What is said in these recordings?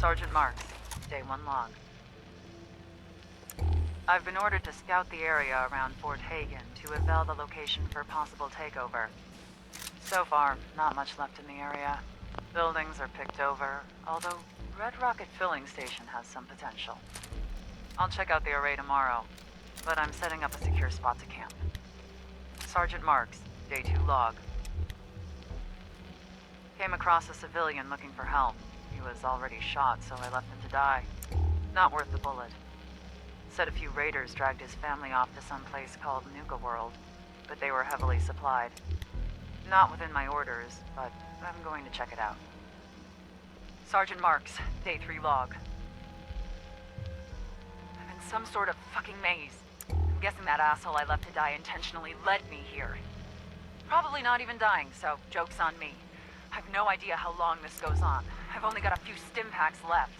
Sergeant Marks, Day 1 log. I've been ordered to scout the area around Fort Hagen to eval the location for possible takeover. So far, not much left in the area. Buildings are picked over, although Red Rocket Filling Station has some potential. I'll check out the array tomorrow, but I'm setting up a secure spot to camp. Sergeant Marks, Day 2 log. Came across a civilian looking for help. He was already shot, so I left him to die. Not worth the bullet. Said a few raiders dragged his family off to some place called Nuka World, but they were heavily supplied. Not within my orders, but I'm going to check it out. Sergeant Marks, Day 3 log. I'm in some sort of fucking maze. I'm guessing that asshole I left to die intentionally led me here. Probably not even dying, so joke's on me. I've no idea how long this goes on. I've only got a few stim packs left.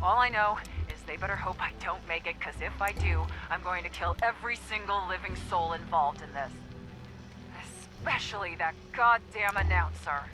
All I know is they better hope I don't make it, because if I do, I'm going to kill every single living soul involved in this. Especially that goddamn announcer.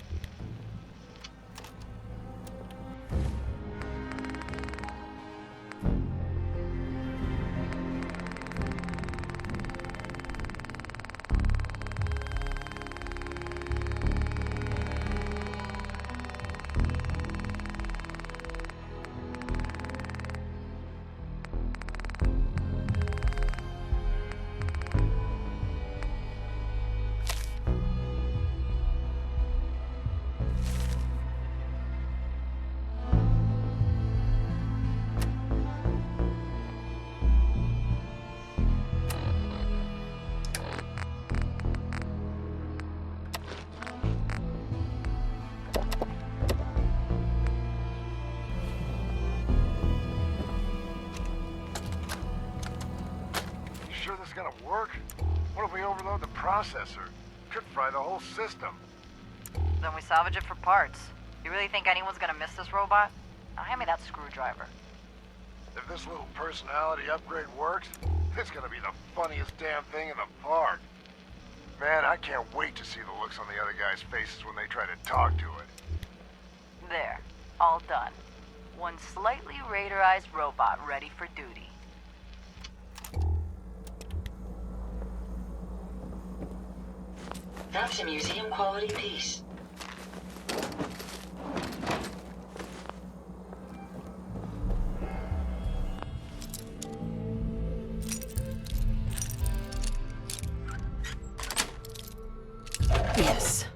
Sure this is gonna work? What if we overload the processor? Could fry the whole system. Then we salvage it for parts. You really think anyone's gonna miss this robot? Now hand me that screwdriver. If this little personality upgrade works, it's gonna be the funniest damn thing in the park. Man, I can't wait to see the looks on the other guys' faces when they try to talk to it. There. All done. One slightly raiderized robot ready for duty. That's a museum quality piece. Yes.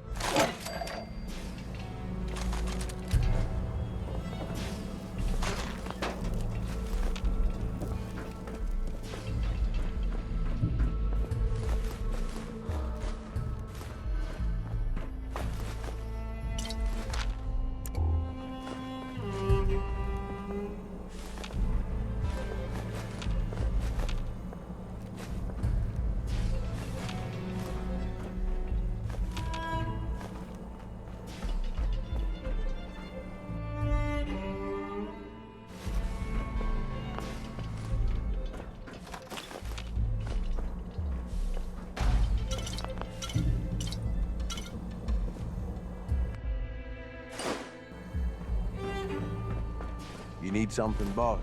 You need something, boss?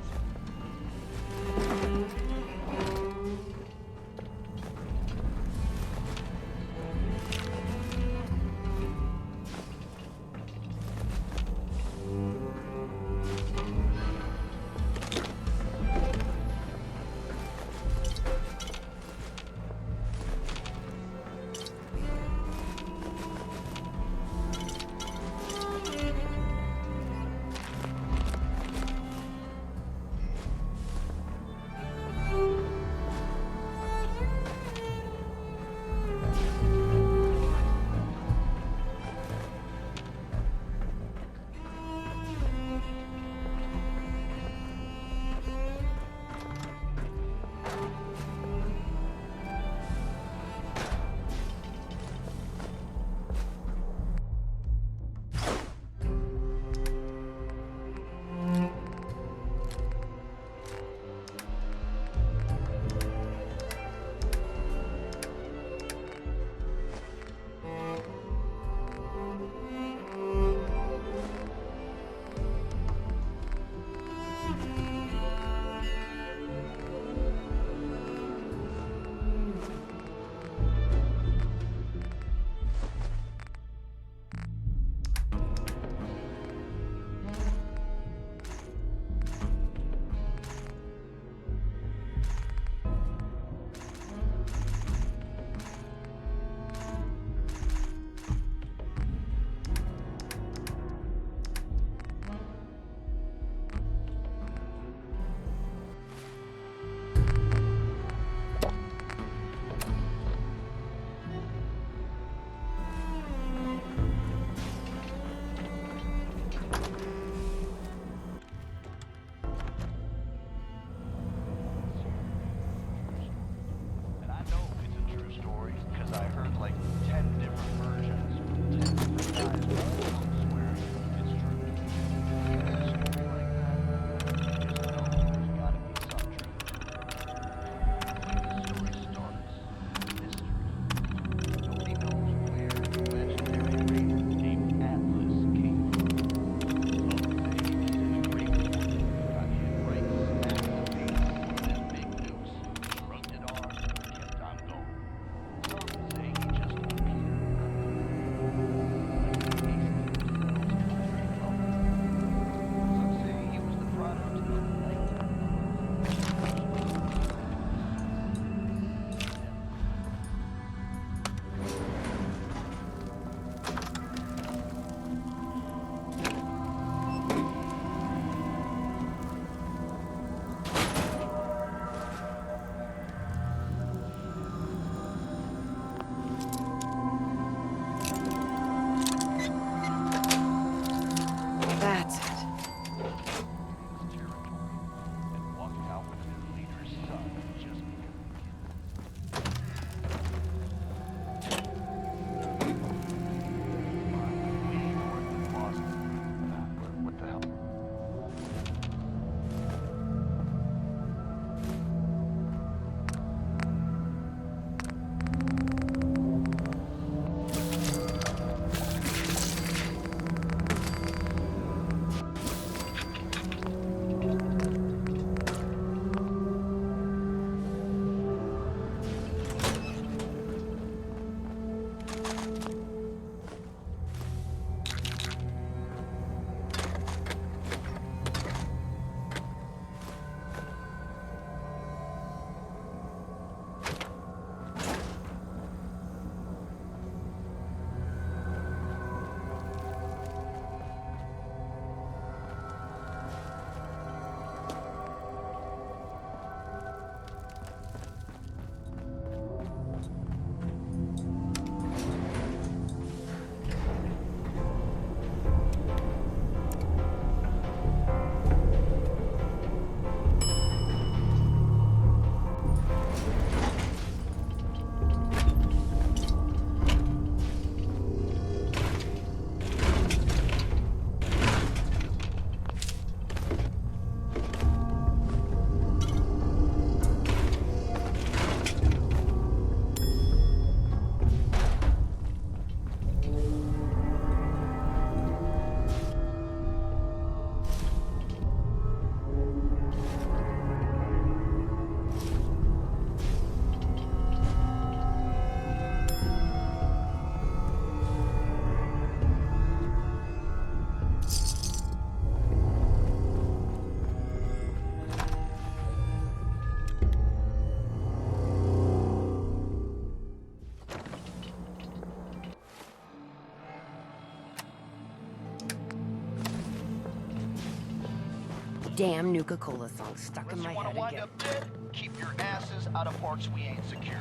damn Nuka-Cola song stuck in my Unless you head wanna wind again. up dead, keep your asses out of parts we ain't secured.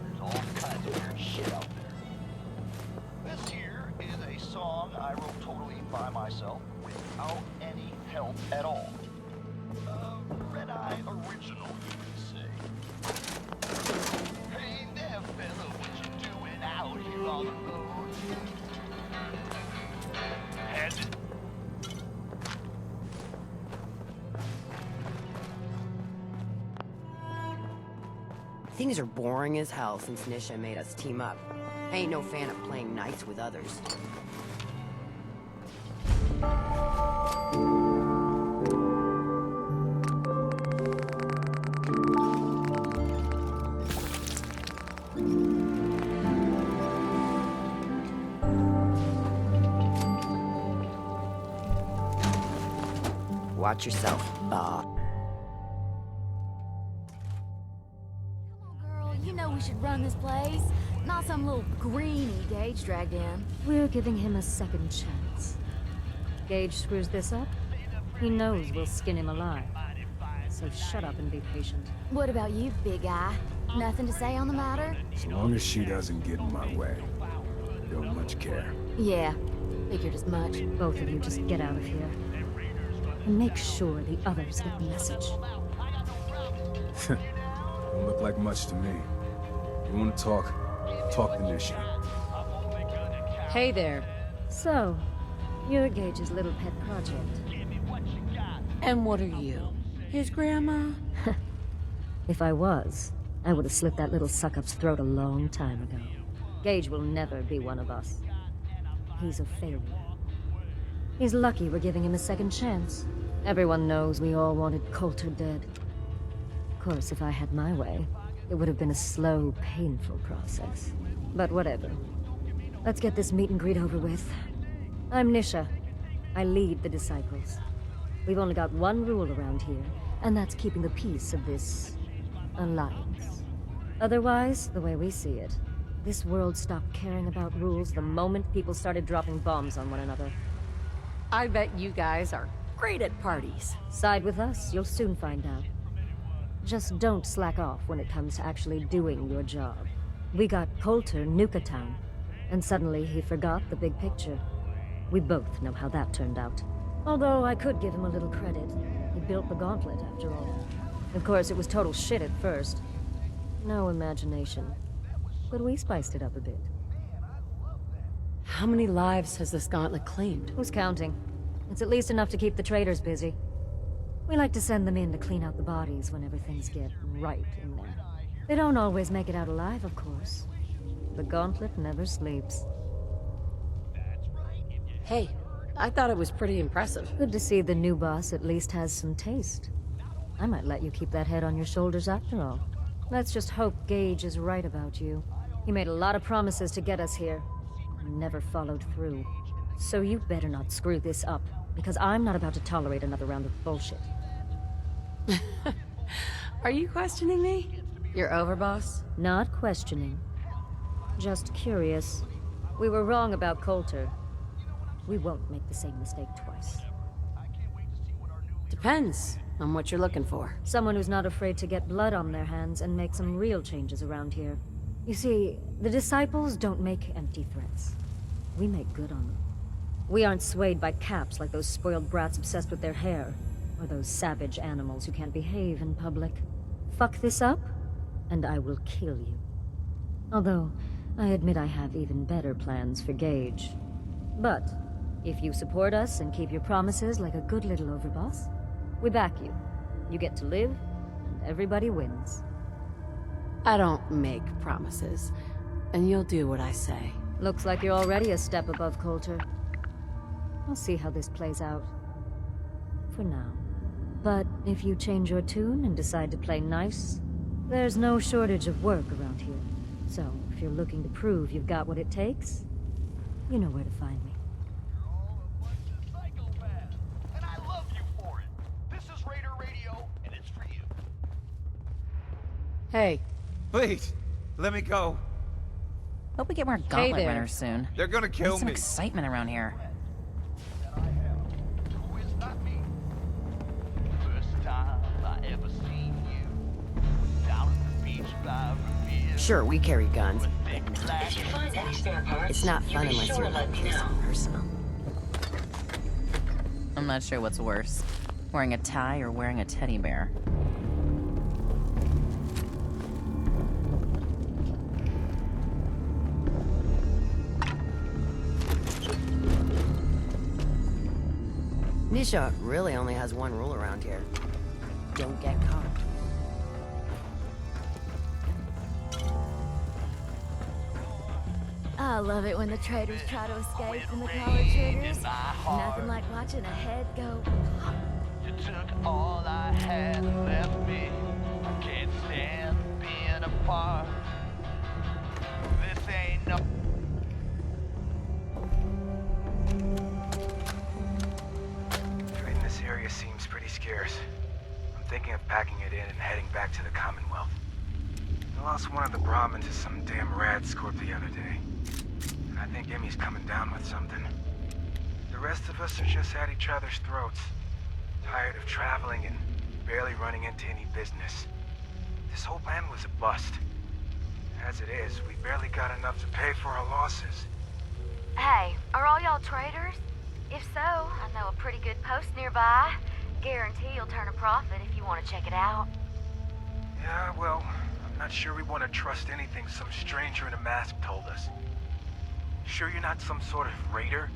There's all kinds of weird shit out there. This here is a song I wrote totally by myself, without any help at all. Red-eye original, you could say. Hey there, fella, what you doing out here on the road? Has it? Things are boring as hell since Nisha made us team up. I ain't no fan of playing nice with others. Watch yourself, Bob. Girl, you know we should run this place. Not some little greenie Gage dragged in. We're giving him a second chance. Gage screws this up, he knows we'll skin him alive. So shut up and be patient. What about you, big guy? Nothing to say on the matter? As long as she doesn't get in my way. Don't much care. Yeah, figured as much. Both of you just get out of here. And make sure the others get the message. Don't look like much to me. You wanna talk? Talk to Nisha. Hey there. So, you're Gage's little pet project. And what are you? His grandma? If I was, I would have slit that little suck-up's throat a long time ago. Gage will never be one of us. He's a failure. He's lucky we're giving him a second chance. Everyone knows we all wanted Coulter dead. Of course, if I had my way, it would have been a slow, painful process. But whatever. Let's get this meet and greet over with. I'm Nisha. I lead the Disciples. We've only got one rule around here, and that's keeping the peace of this alliance. Otherwise, the way we see it, this world stopped caring about rules the moment people started dropping bombs on one another. I bet you guys are great at parties. Side with us, you'll soon find out. Just don't slack off when it comes to actually doing your job. We got Coulter Nuka Town, and suddenly he forgot the big picture. We both know how that turned out. Although I could give him a little credit. He built the gauntlet, after all. Of course, it was total shit at first. No imagination. But we spiced it up a bit. How many lives has this gauntlet claimed? Who's counting? It's at least enough to keep the traders busy. We like to send them in to clean out the bodies whenever things get right in there. They don't always make it out alive, of course. The gauntlet never sleeps. Hey, I thought it was pretty impressive. Good to see the new boss at least has some taste. I might let you keep that head on your shoulders after all. Let's just hope Gage is right about you. He made a lot of promises to get us here, and never followed through. So you better not screw this up, because I'm not about to tolerate another round of bullshit. Are you questioning me? Your overboss? Not questioning. Just curious. We were wrong about Coulter. We won't make the same mistake twice. Depends on what you're looking for. Someone who's not afraid to get blood on their hands and make some real changes around here. You see, the Disciples don't make empty threats. We make good on them. We aren't swayed by caps like those spoiled brats obsessed with their hair, or those savage animals who can't behave in public. Fuck this up, and I will kill you. Although, I admit I have even better plans for Gage. But, if you support us and keep your promises like a good little overboss, we back you. You get to live, and everybody wins. I don't make promises, and you'll do what I say. Looks like you're already a step above Coulter. I'll see how this plays out. For now. But if you change your tune and decide to play nice, there's no shortage of work around here. So, if you're looking to prove you've got what it takes, you know where to find me. You're all a bunch of psychopaths, and I love you for it. This is Raider Radio, and it's for you. Hey, Please, let me go. Hope we get more gauntlet there. winners soon. They're gonna kill Need some me. excitement around here. That I have. Who is not me. never seen you. Down at the beach by Revere. Sure, we carry guns. If you find any spare parts, It's not you fun be unless sure you're to let me know. personal. I'm not sure what's worse, wearing a tie or wearing a teddy bear. Nisha really only has one rule around here. Don't get caught. I love it when the traitors try to escape from the collar triggers. Nothing like watching a head go. You took all I had and left me. I can't stand being apart. This ain't no. Trade in this area seems pretty scarce. I'm thinking of packing it in and heading back to the Commonwealth. I lost one of the Brahmins to some damn rad scorp the other day. And I think Emmy's coming down with something. The rest of us are just at each other's throats. Tired of traveling and barely running into any business. This whole plan was a bust. As it is, we barely got enough to pay for our losses. Hey, are all y'all traders? If so, I know a pretty good post nearby. Guarantee you'll turn a profit if you want to check it out. Yeah, well, I'm not sure we want to trust anything some stranger in a mask told us. Sure you're not some sort of raider?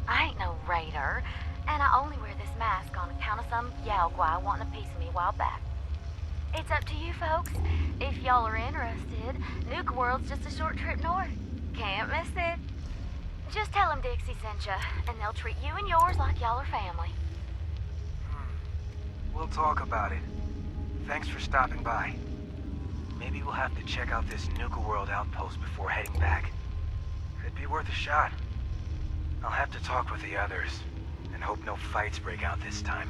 I ain't no raider, and I only wear this mask on account of some Yaogwai wanting a piece of me a while back. It's up to you folks. If y'all are interested, Nuke World's just a short trip north. Can't miss it. Just tell them Dixie sent ya, and they'll treat you and yours like y'all are family. We'll talk about it. Thanks for stopping by. Maybe we'll have to check out this Nuka World outpost before heading back. It'd be worth a shot. I'll have to talk with the others, and hope no fights break out this time.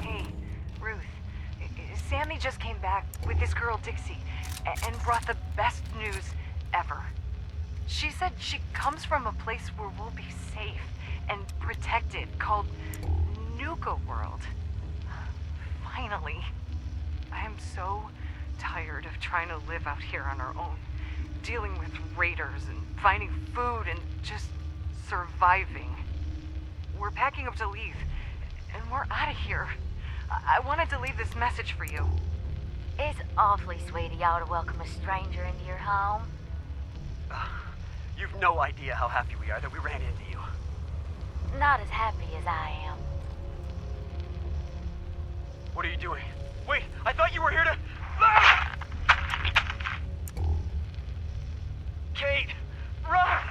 Hey, Ruth. Sammy just came back with this girl Dixie and brought the best news ever. She said she comes from a place where we'll be safe and protected, called Nuka World. Finally. I am so tired of trying to live out here on our own, dealing with raiders and finding food and just surviving. We're packing up to leave, and we're out of here. I wanted to leave this message for you. It's awfully sweet of y'all to welcome a stranger into your home. You've no idea how happy we are that we ran into you. Not as happy as I am. What are you doing? Wait, I thought you were here to... Ah! Kate, run!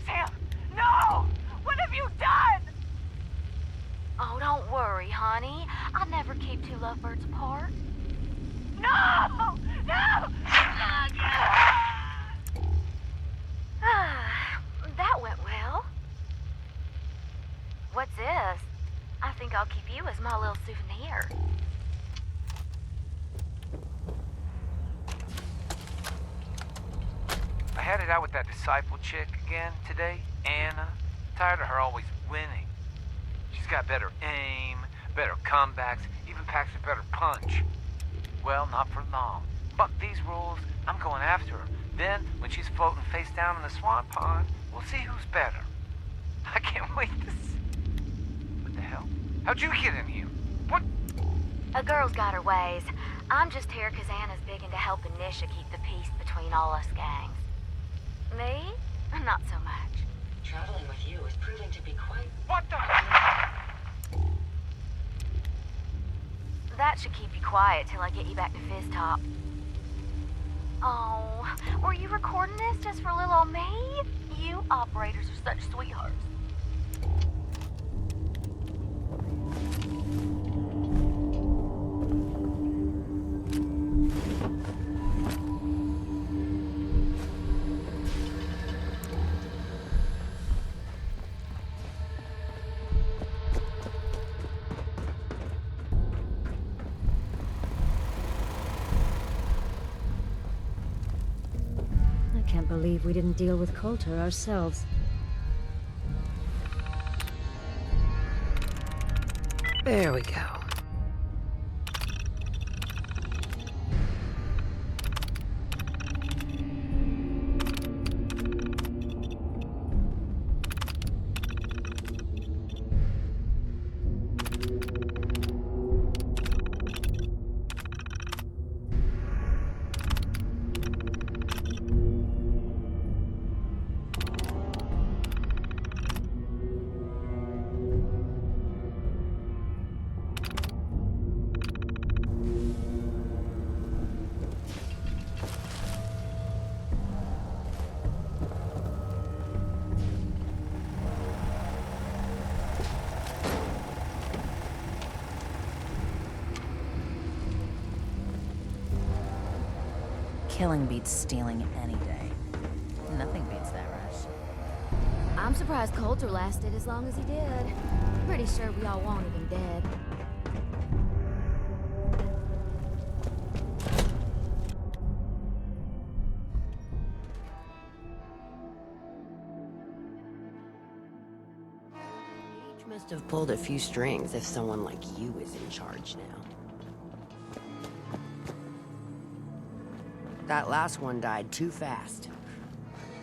Sam, no! What have you done? Oh, don't worry, honey. I never keep two lovebirds apart. No! No! That went well. What's this? I think I'll keep you as my little souvenir. I had it out with that disciple chick again today, Anna. Tired of her always winning. She's got better aim, better comebacks, even packs a better punch. Well, not for long. Fuck these rules, I'm going after her. Then, when she's floating face down in the swamp pond, we'll see who's better. I can't wait to see. What the hell? How'd you get in here? What? A girl's got her ways. I'm just here because Anna's big into helping Nisha keep the peace between all us gangs. Me? Not so much. Traveling with you is proving to be quite... What the? That should keep you quiet till I get you back to Fizz Top. Oh, were you recording this just for little old me? You operators are such sweethearts. can't believe we didn't deal with Coulter ourselves. There we go. Killing beats stealing any day. Nothing beats that rush. I'm surprised Coulter lasted as long as he did. Pretty sure we all wanted him dead. Gage must have pulled a few strings if someone like you is in charge now. That last one died too fast.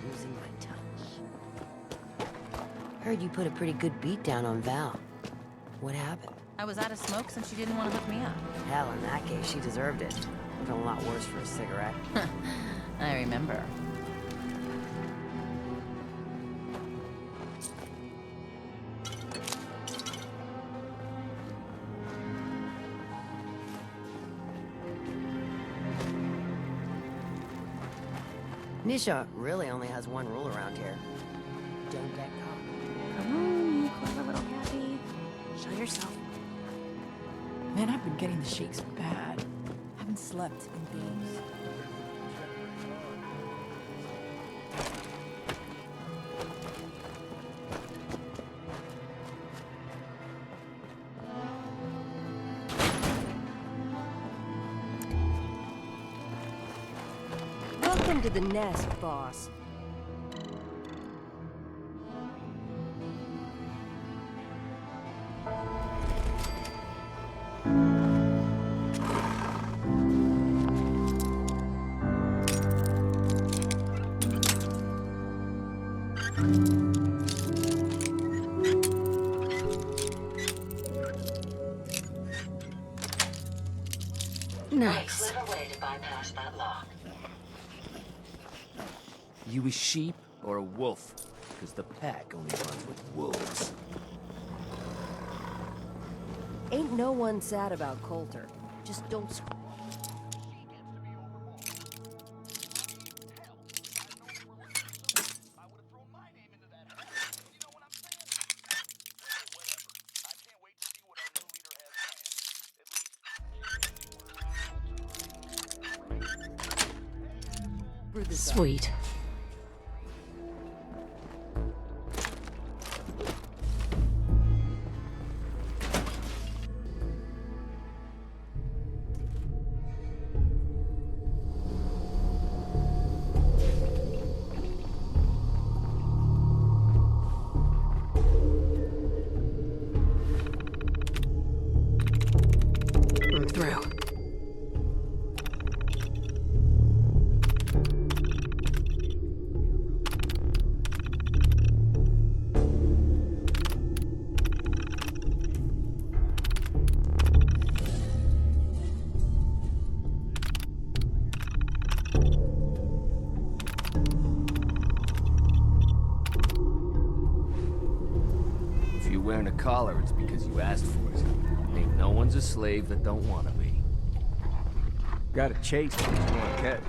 Losing my touch. Heard you put a pretty good beat down on Val. What happened? I was out of smoke since she didn't want to hook me up. Hell, in that case, she deserved it. Would've been a lot worse for a cigarette. I remember. Nisha really only has one rule around here. Don't get caught. Come on, you clever little happy. Show yourself. Man, I've been getting the shakes bad. Haven't slept in days. Welcome to the nest, boss. Nice. Clever way to bypass that lock. You a sheep or a wolf? Because the pack only runs with wolves. Ain't no one sad about Coulter. Just don't screw. Sweet. I'm through. If you're wearing a collar, it's because you asked for it. Ain't no one's a slave that don't want to be. Gotta chase what you want to catch.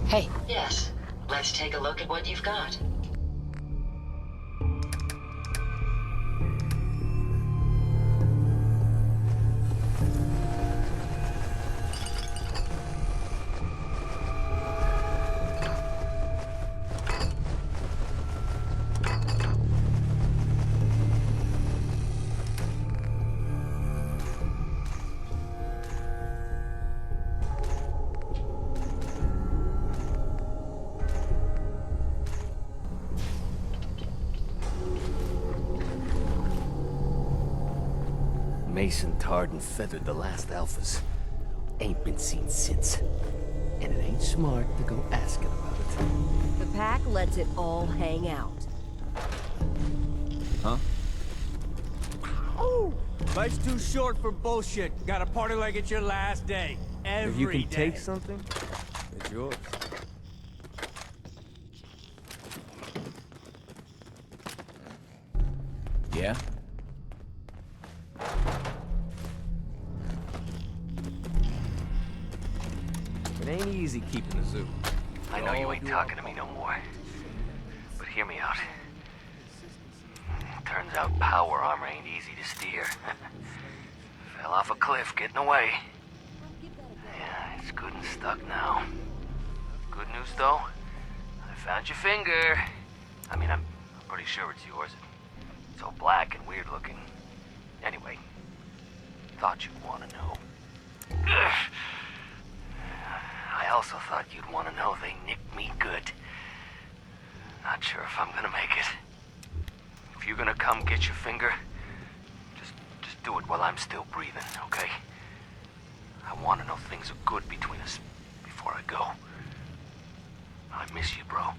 Hey. Yes. Let's take a look at what you've got. Mason tarred and feathered the last alphas. Ain't been seen since. And it ain't smart to go asking about it. The pack lets it all hang out. Huh? Oh! Life's too short for bullshit. Gotta party like it's your last day. If you can day. take something, it's yours. Yeah? It ain't easy keeping the zoo. I know you ain't talking to me no more. But hear me out. Turns out power armor ain't easy to steer. Fell off a cliff getting away. Yeah, it's good and stuck now. Good news though, I found your finger. I mean, I'm pretty sure it's yours. It's all black and weird looking. Anyway, thought you'd want to know. I also thought you'd want to know they nicked me good. Not sure if I'm gonna make it. If you're gonna come get your finger, just do it while I'm still breathing, okay? I want to know things are good between us before I go. I miss you, bro.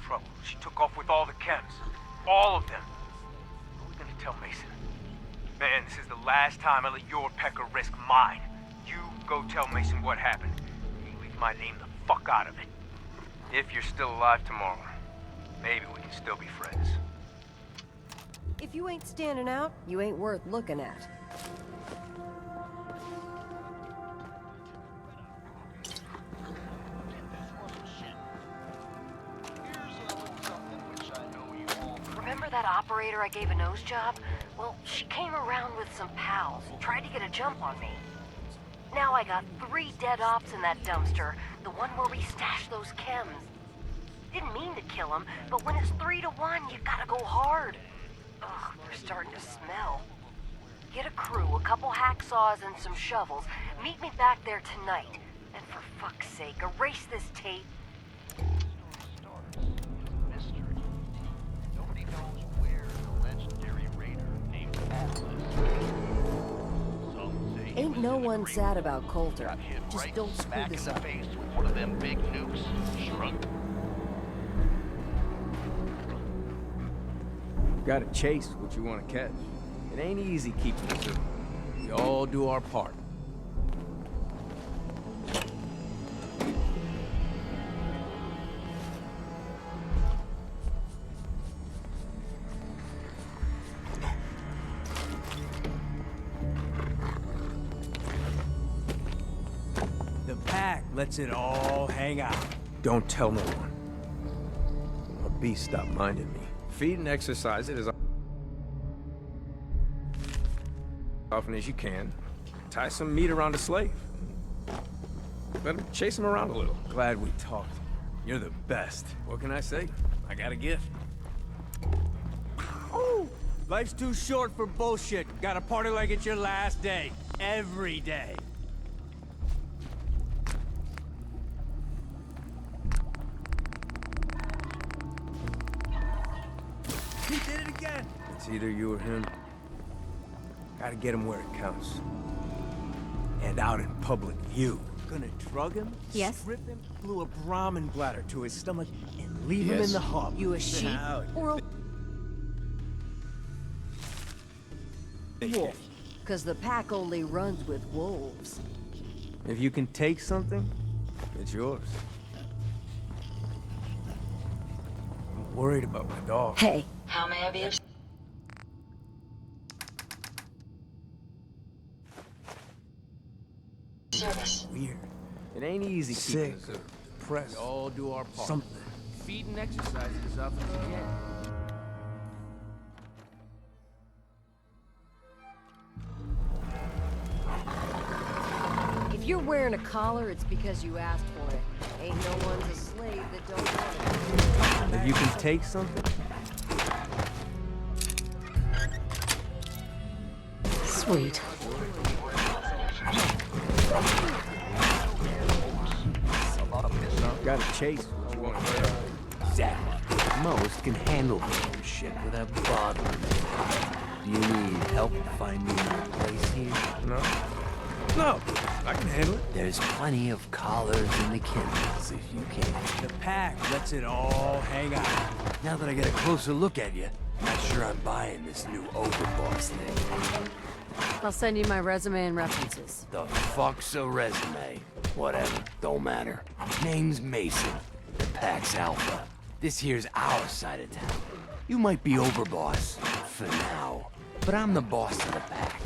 Trouble. She took off with all the chems. All of them. What are we gonna tell Mason? Man, this is the last time I let your pecker risk mine. You go tell Mason what happened. You leave my name the fuck out of it. If you're still alive tomorrow, maybe we can still be friends. If you ain't standing out, you ain't worth looking at. That operator I gave a nose job? Well, she came around with some pals and tried to get a jump on me. Now I got 3 dead ops in that dumpster, the one where we stashed those chems. Didn't mean to kill them, but when it's 3 to 1, you gotta go hard. Ugh, they're starting to smell. Get a crew, a couple hacksaws and some shovels. Meet me back there tonight. And for fuck's sake, erase this tape. Ain't no one sad about Coulter. Just don't screw this up. With one of them big nukes. Shrunk. Gotta chase what you want to catch. It ain't easy keeping the zoo. We all do our part. Lets it all hang out. Don't tell no one. My beast stopped minding me. Feed and exercise it as often as you can. Tie some meat around a slave. Let him chase him around a little. Glad we talked. You're the best. What can I say? I got a gift. Ooh, life's too short for bullshit. Gotta party like it's your last day. Every day. He did it again! It's either you or him. Gotta get him where it counts. And out in public view. Gonna drug him? Yes? Strip him? Glue a Brahmin bladder to his stomach and leave him in the hub. You a sheep or a wolf? Because the pack only runs with wolves. If you can take something, it's yours. I'm worried about my dog. Hey. How may I be of service? Weird. It ain't easy Sick, keeping the zoo. depressed. We all do our part. Something. Feed and exercise as often as you can. wearing a collar, it's because you asked for it. Ain't no one's a slave that don't want it. If you can take something? Sweet. Gotta chase. Exactly. Most can handle their own shit without bothering me. Do you need help finding your place here? No, I can handle it. There's plenty of collars in the kennels if you can. The pack lets it all hang out. Now that I get a closer look at you, not sure I'm buying this new overboss thing. I'll send you my resume and references. The fuck's a resume? Whatever, don't matter. Name's Mason. The pack's Alpha. This here's our side of town. You might be overboss, for now, but I'm the boss of the pack,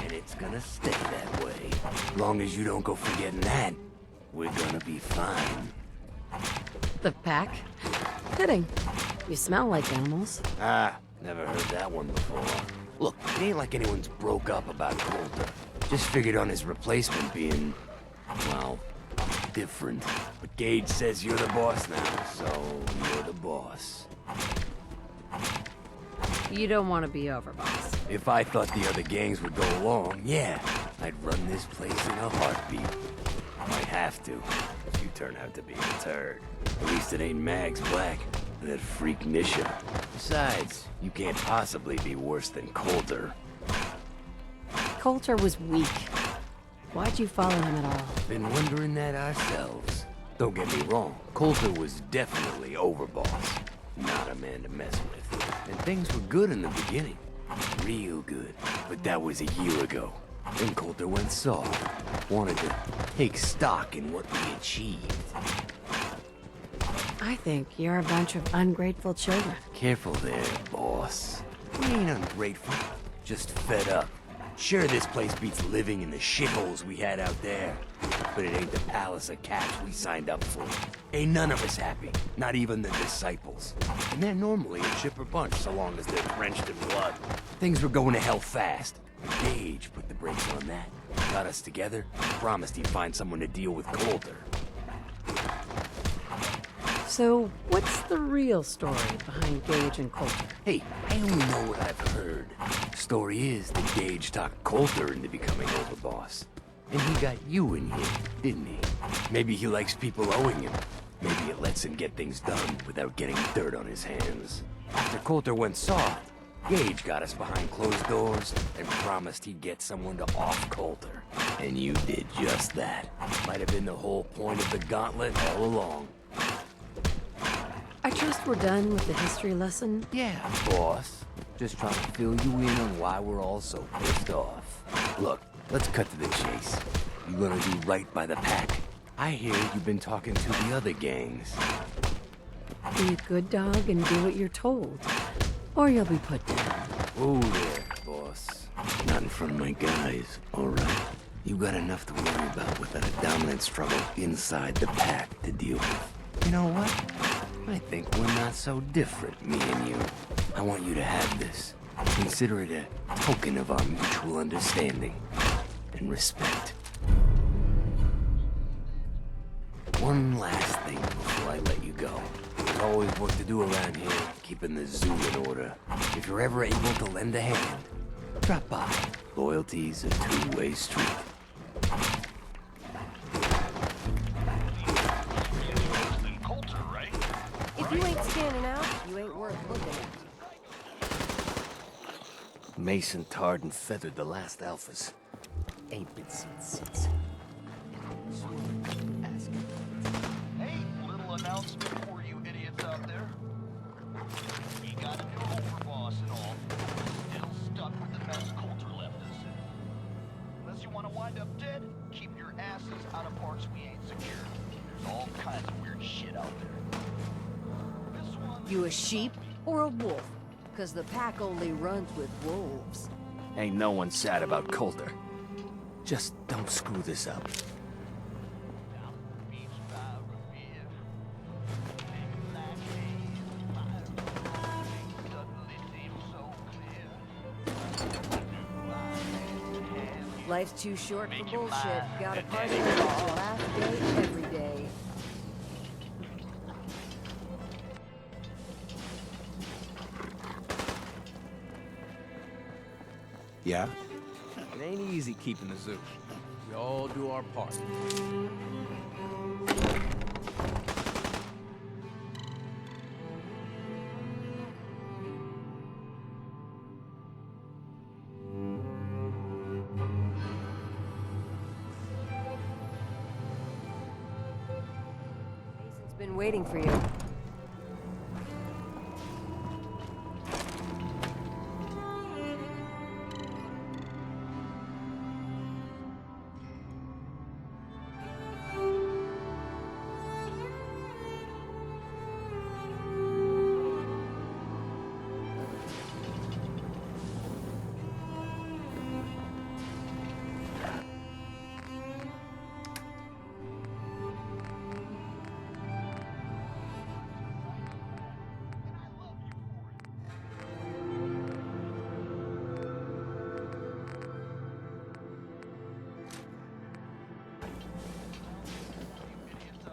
and it's gonna stay that way. Long as you don't go forgetting that, we're gonna be fine. The pack? Fitting. You smell like animals. Ah, never heard that one before. Look, it ain't like anyone's broke up about Coulter. Just figured on his replacement being, well, different. But Gage says you're the boss now, so you're the boss. You don't want to be overboss. If I thought the other gangs would go along, yeah, I'd run this place in a heartbeat. Might have to, if you turn out to be a turd. At least it ain't Mags Black, that freak Nisha. Besides, you can't possibly be worse than Coulter. Coulter was weak. Why'd you follow him at all? Been wondering that ourselves. Don't get me wrong, Coulter was definitely overboss. Not a man to mess with. And things were good in the beginning. Real good. But that was a year ago. Then Coulter went soft. Wanted to take stock in what we achieved. I think you're a bunch of ungrateful children. Careful there, boss. We ain't ungrateful, just fed up. Sure, this place beats living in the shitholes we had out there, but it ain't the palace of cats we signed up for. Ain't none of us happy, not even the disciples. And they're normally a chipper bunch so long as they're drenched in blood. Things were going to hell fast. Gage put the brakes on that. Got us together, promised he'd find someone to deal with Coulter. So, what's the real story behind Gage and Coulter? Hey, I only know what I've heard. Story is that Gage talked Coulter into becoming overboss. And he got you in here, didn't he? Maybe he likes people owing him. Maybe it lets him get things done without getting dirt on his hands. After Coulter went soft, Gage got us behind closed doors and promised he'd get someone to off Coulter. And you did just that. Might have been the whole point of the gauntlet all along. I trust we're done with the history lesson? Yeah, boss. Just trying to fill you in on why we're all so pissed off. Look, let's cut to the chase. You gonna do right by the pack. I hear you've been talking to the other gangs. Be a good dog and do what you're told. Or you'll be put down. Oh there, boss. Not in front of my guys, alright? You got enough to worry about without a dominant struggle inside the pack to deal with. You know what? I think we're not so different, me and you. I want you to have this. Consider it a token of our mutual understanding and respect. One last thing before I let you go. There's always work to do around here, keeping the zoo in order. If you're ever able to lend a hand, drop by. Loyalty's a two-way street. If you ain't standing out, you ain't worth looking at. Mason tarred and feathered the last alphas. Ain't been seen since. Hey, little announcement for you idiots out there. We got a new overboss and all. Still stuck with the mess Coulter left us in. Unless you want to wind up dead, keep your asses out of parts we ain't secured. There's all kinds of weird shit out there. You a sheep or a wolf? Because the pack only runs with wolves. Ain't no one sad about Coulter. Just don't screw this up. Life's too short for bullshit. Gotta party like it's your last day every day. Yeah? It ain't easy keeping the zoo. We all do our part. Mason's been waiting for you.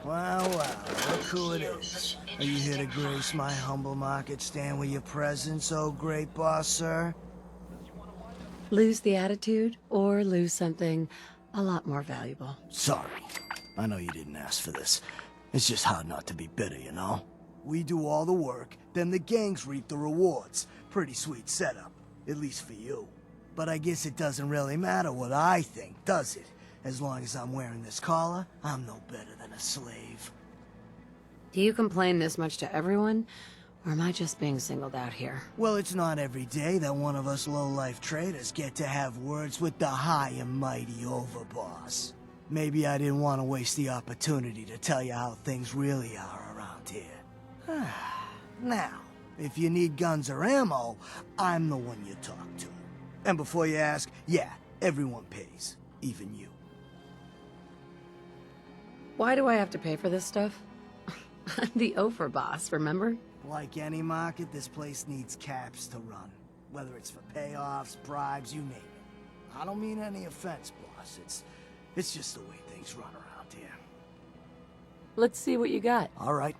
Wow, look who it is. Are you here to grace my humble market stand with your presence, oh great boss, sir? Lose the attitude or lose something a lot more valuable. Sorry. I know you didn't ask for this. It's just hard not to be bitter, you know? We do all the work, then the gangs reap the rewards. Pretty sweet setup, at least for you. But I guess it doesn't really matter what I think, does it? As long as I'm wearing this collar, I'm no better than a slave. Do you complain this much to everyone? Or am I just being singled out here? Well, it's not every day that one of us low-life traders get to have words with the high and mighty overboss. Maybe I didn't want to waste the opportunity to tell you how things really are around here. Now, if you need guns or ammo, I'm the one you talk to. And before you ask, yeah, everyone pays, even you. Why do I have to pay for this stuff? I'm the overboss, remember? Like any market, this place needs caps to run. Whether it's for payoffs, bribes, you name it. I don't mean any offense, boss. It's just the way things run around here. Let's see what you got. All right.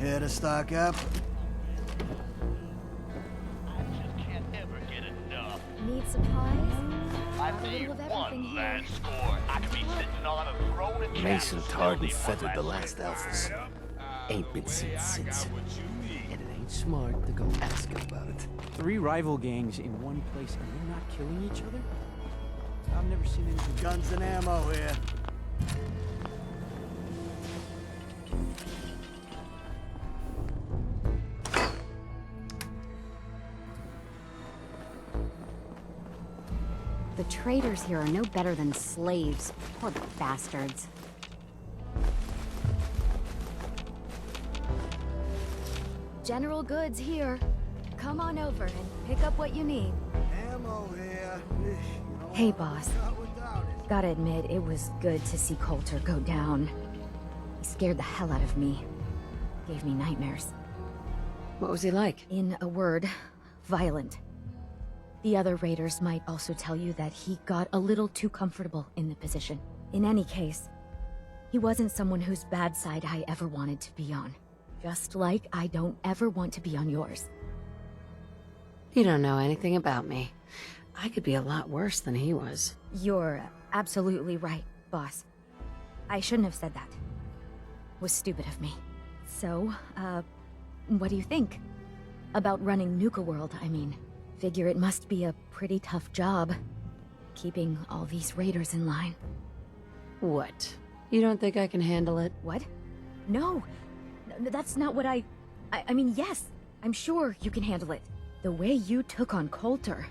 Here to stock up? I just can't ever get enough. Need supplies? I need one last score. I could be sitting on a throne and Mason tarred and feathered the last alphas. Ain't been seen since. And it ain't smart to go ask about it. 3 rival gangs in one place and they're not killing each other? I've never seen anything. Guns and ammo here. The traders here are no better than slaves. Poor bastards. General goods here. Come on over and pick up what you need. Ammo here. Hey, boss. Not without it. Gotta admit, it was good to see Coulter go down. He scared the hell out of me. Gave me nightmares. What was he like? In a word, violent. The other raiders might also tell you that he got a little too comfortable in the position. In any case, he wasn't someone whose bad side I ever wanted to be on. Just like I don't ever want to be on yours. You don't know anything about me. I could be a lot worse than he was. You're absolutely right, boss. I shouldn't have said that. Was stupid of me. So, what do you think? About running Nuka World, I mean. Figure it must be a pretty tough job, keeping all these raiders in line. What? You don't think I can handle it? What? No, that's not what I mean, yes, I'm sure you can handle it. The way you took on Coulter,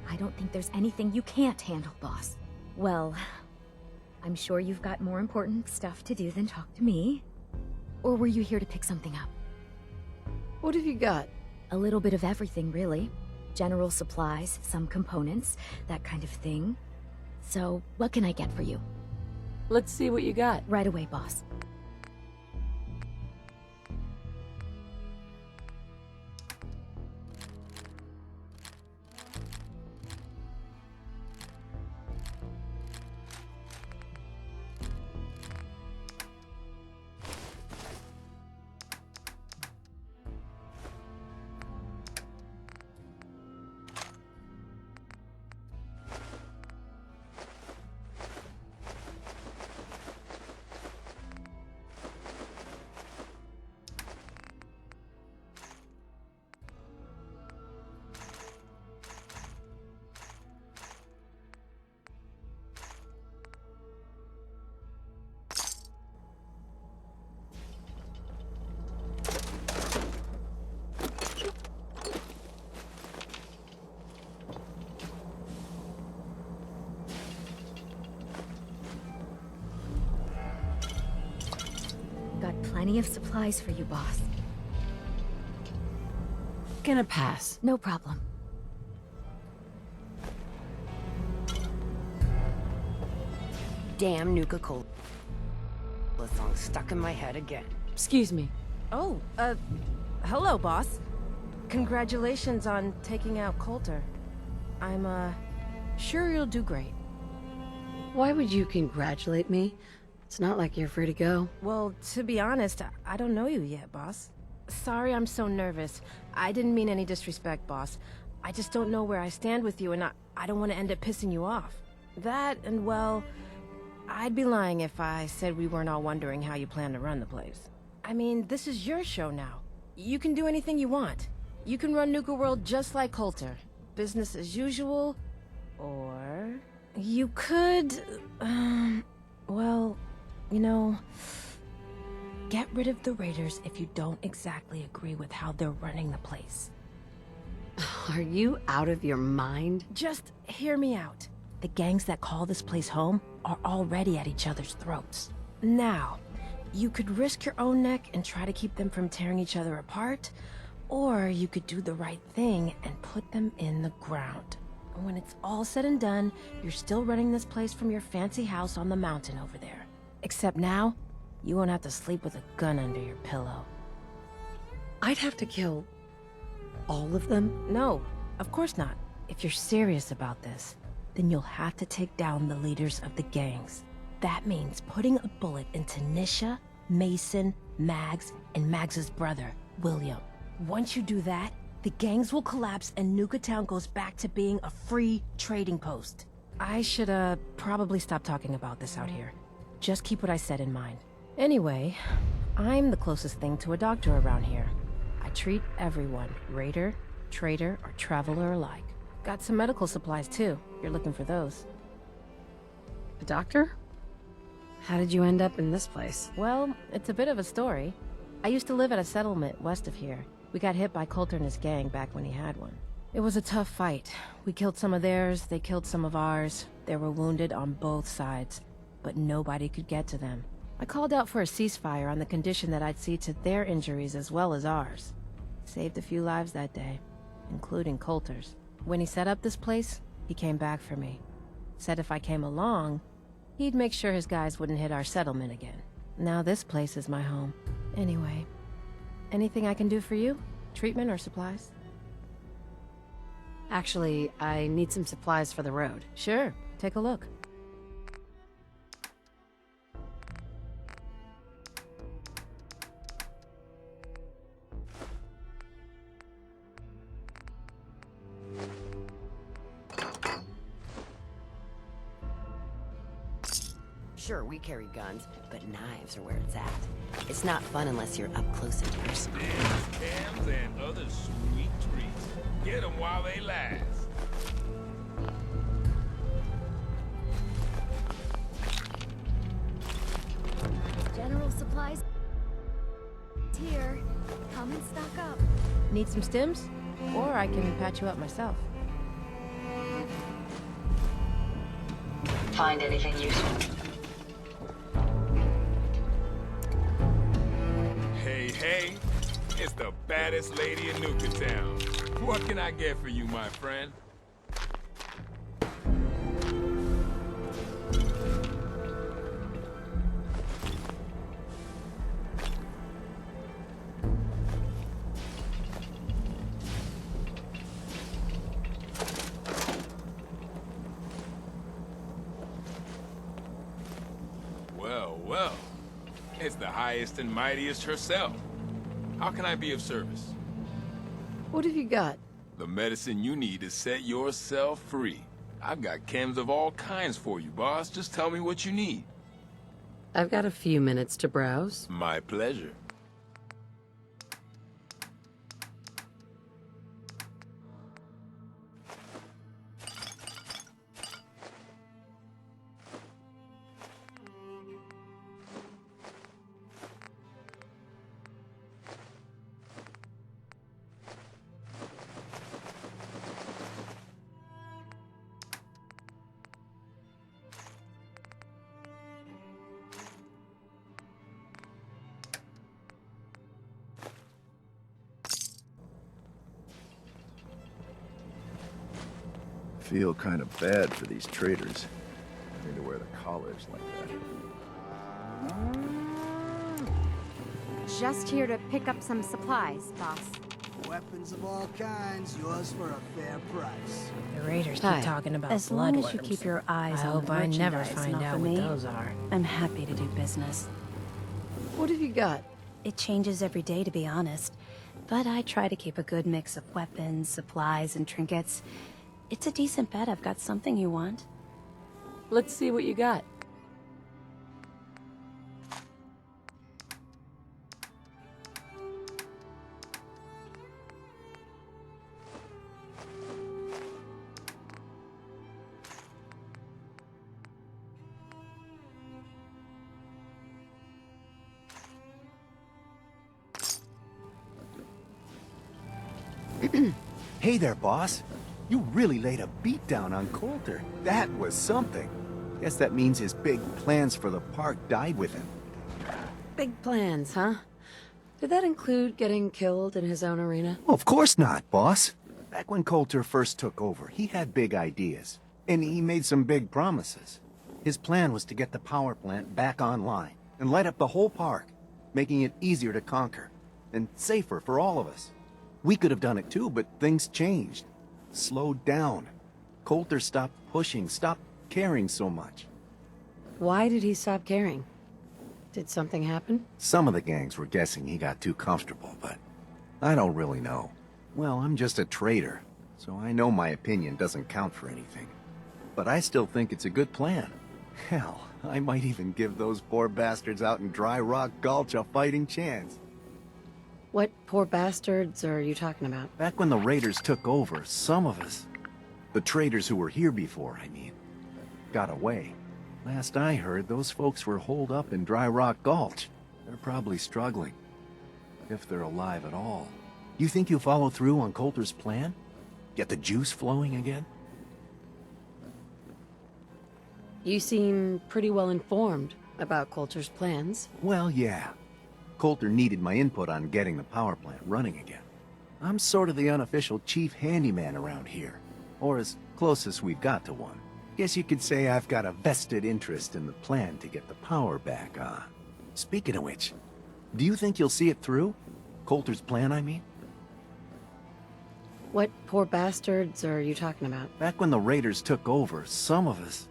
I don't think there's anything you can't handle, boss. Well, I'm sure you've got more important stuff to do than talk to me. Or were you here to pick something up? What have you got? A little bit of everything, really. General supplies, some components, that kind of thing. So, what can I get for you? Let's see what you got. Right away, boss. Plenty of supplies for you, boss. Gonna pass. No problem. Damn Nuka Cola song stuck in my head again. Excuse me. Oh, hello, boss. Congratulations on taking out Coulter. I'm, sure you'll do great. Why would you congratulate me? It's not like you're free to go. Well, to be honest, I don't know you yet, boss. Sorry I'm so nervous. I didn't mean any disrespect, boss. I just don't know where I stand with you, and I don't want to end up pissing you off. That, and well, I'd be lying if I said we weren't all wondering how you plan to run the place. I mean, this is your show now. You can do anything you want. You can run Nuka World just like Coulter. Business as usual, or you could, well, you know, get rid of the raiders if you don't exactly agree with how they're running the place. Are you out of your mind? Just hear me out. The gangs that call this place home are already at each other's throats. Now, you could risk your own neck and try to keep them from tearing each other apart, or you could do the right thing and put them in the ground. And when it's all said and done, you're still running this place from your fancy house on the mountain over there. Except now, you won't have to sleep with a gun under your pillow. I'd have to kill all of them? No, of course not. If you're serious about this, then you'll have to take down the leaders of the gangs. That means putting a bullet into Nisha, Mason, Mags, and Mags's brother, William. Once you do that, the gangs will collapse and Nuka Town goes back to being a free trading post. I should, probably stop talking about this out here. Just keep what I said in mind. Anyway, I'm the closest thing to a doctor around here. I treat everyone, raider, trader, or traveler alike. Got some medical supplies too, if you're looking for those. A doctor? How did you end up in this place? Well, it's a bit of a story. I used to live at a settlement west of here. We got hit by Coulter and his gang back when he had one. It was a tough fight. We killed some of theirs, they killed some of ours. There were wounded on both sides, but nobody could get to them. I called out for a ceasefire on the condition that I'd see to their injuries as well as ours. Saved a few lives that day, including Coulter's. When he set up this place, he came back for me. Said if I came along, he'd make sure his guys wouldn't hit our settlement again. Now this place is my home. Anyway, anything I can do for you? Treatment or supplies? Actually, I need some supplies for the road. Sure, take a look. Sure, we carry guns, but knives are where it's at. It's not fun unless you're up close and personal. Cams and other sweet treats. Get them while they last. General supplies here. Come and stock up. Need some stims? Or I can patch you up myself. Find anything useful? Hey, it's the baddest lady in Nuka-Town. What can I get for you, my friend? Well, it's the highest and mightiest herself. How can I be of service? What have you got? The medicine you need to set yourself free. I've got chems of all kinds for you, boss. Just tell me what you need. I've got a few minutes to browse. My pleasure. Feel kind of bad for these traders. Having to wear the collars like that. Just here to pick up some supplies, boss. Weapons of all kinds, yours for a fair price. The raiders Hi. keep talking about As blood long as you worms. keep your eyes I on hope the I never merchandise find and out offer what me, those are. I'm happy to do business. What have you got? It changes every day, to be honest. But I try to keep a good mix of weapons, supplies, and trinkets. It's a decent bet I've got something you want. Let's see what you got. Hey there, boss. You really laid a beat down on Coulter. That was something. Guess that means his big plans for the park died with him. Big plans, huh? Did that include getting killed in his own arena? Well, of course not, boss. Back when Coulter first took over, he had big ideas. And he made some big promises. His plan was to get the power plant back online and light up the whole park, making it easier to conquer and safer for all of us. We could have done it too, but things changed. Slowed down. Coulter stopped pushing, stopped caring so much. Why did he stop caring? Did something happen? Some of the gangs were guessing he got too comfortable, but I don't really know. Well, I'm just a trader, so I know my opinion doesn't count for anything. But I still think it's a good plan. Hell, I might even give those poor bastards out in Dry Rock Gulch a fighting chance. What poor bastards are you talking about? Back when the raiders took over, some of us, the traders who were here before, I mean, got away. Last I heard, those folks were holed up in Dry Rock Gulch. They're probably struggling. If they're alive at all. You think you'll follow through on Coulter's plan? Get the juice flowing again? You seem pretty well informed about Coulter's plans. Well, yeah. Coulter needed my input on getting the power plant running again. I'm sort of the unofficial chief handyman around here. Or as close as we've got to one. Guess you could say I've got a vested interest in the plan to get the power back on. Speaking of which, do you think you'll see it through? Coulter's plan, I mean? What poor bastards are you talking about? Back when the Raiders took over, some of us,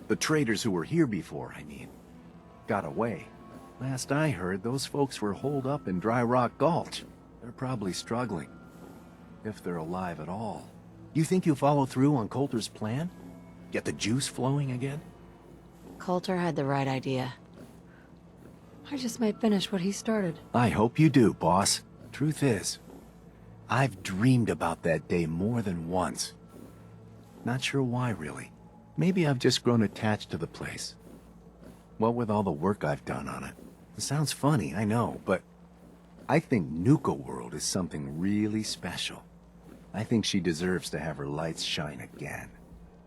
the traders who were here before, I mean, got away. Last I heard, those folks were holed up in Dry Rock Gulch. They're probably struggling. If they're alive at all. You think you'll follow through on Coulter's plan? Get the juice flowing again? Coulter had the right idea. I just might finish what he started. I hope you do, boss. Truth is, I've dreamed about that day more than once. Not sure why, really. Maybe I've just grown attached to the place. What with all the work I've done on it. It sounds funny, I know, but I think Nuka World is something really special. I think she deserves to have her lights shine again.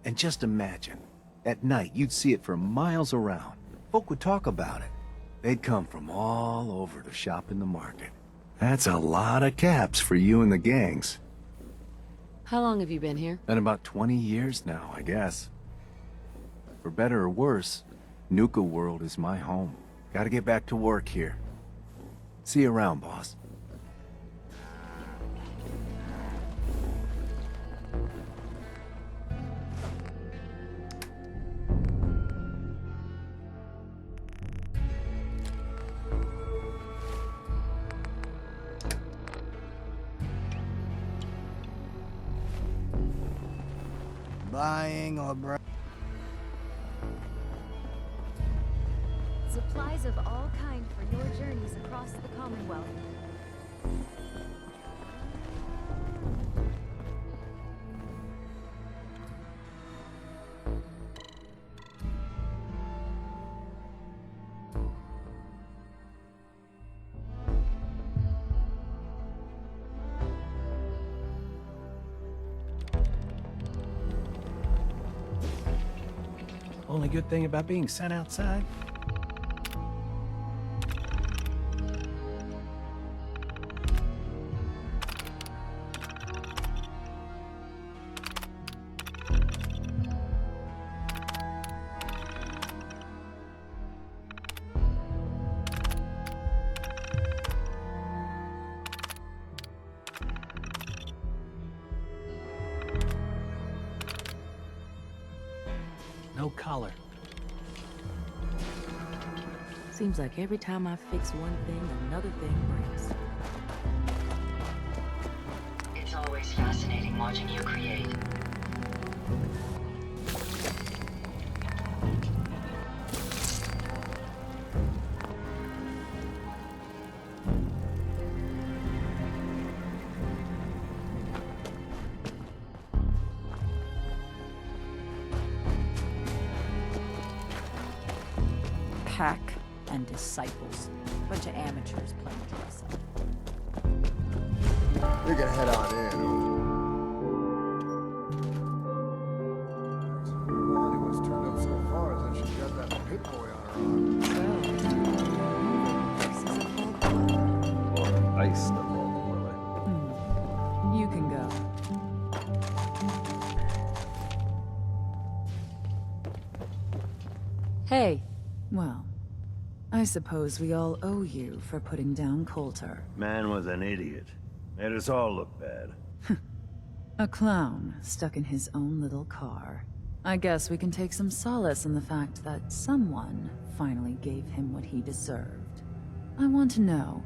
And just imagine, at night you'd see it for miles around. Folk would talk about it. They'd come from all over to shop in the market. That's a lot of caps for you and the gangs. How long have you been here? Been about 20 years now, I guess. For better or worse, Nuka World is my home. Gotta get back to work here. See you around, boss. Buying or Supplies of all kind for your journeys across the Commonwealth. Only good thing about being sent outside? No collar. Seems like every time I fix one thing, another thing breaks. It's always fascinating watching you create. Pack and disciples. Bunch of amateurs playing dress up. We're gonna head on in. Lonnie was turned up so far that she got that pit boy on her arm. Or ice the ball, You can go. Hey. Well, I suppose we all owe you for putting down Coulter. Man was an idiot. Made us all look bad. A clown stuck in his own little car. I guess we can take some solace in the fact that someone finally gave him what he deserved. I want to know,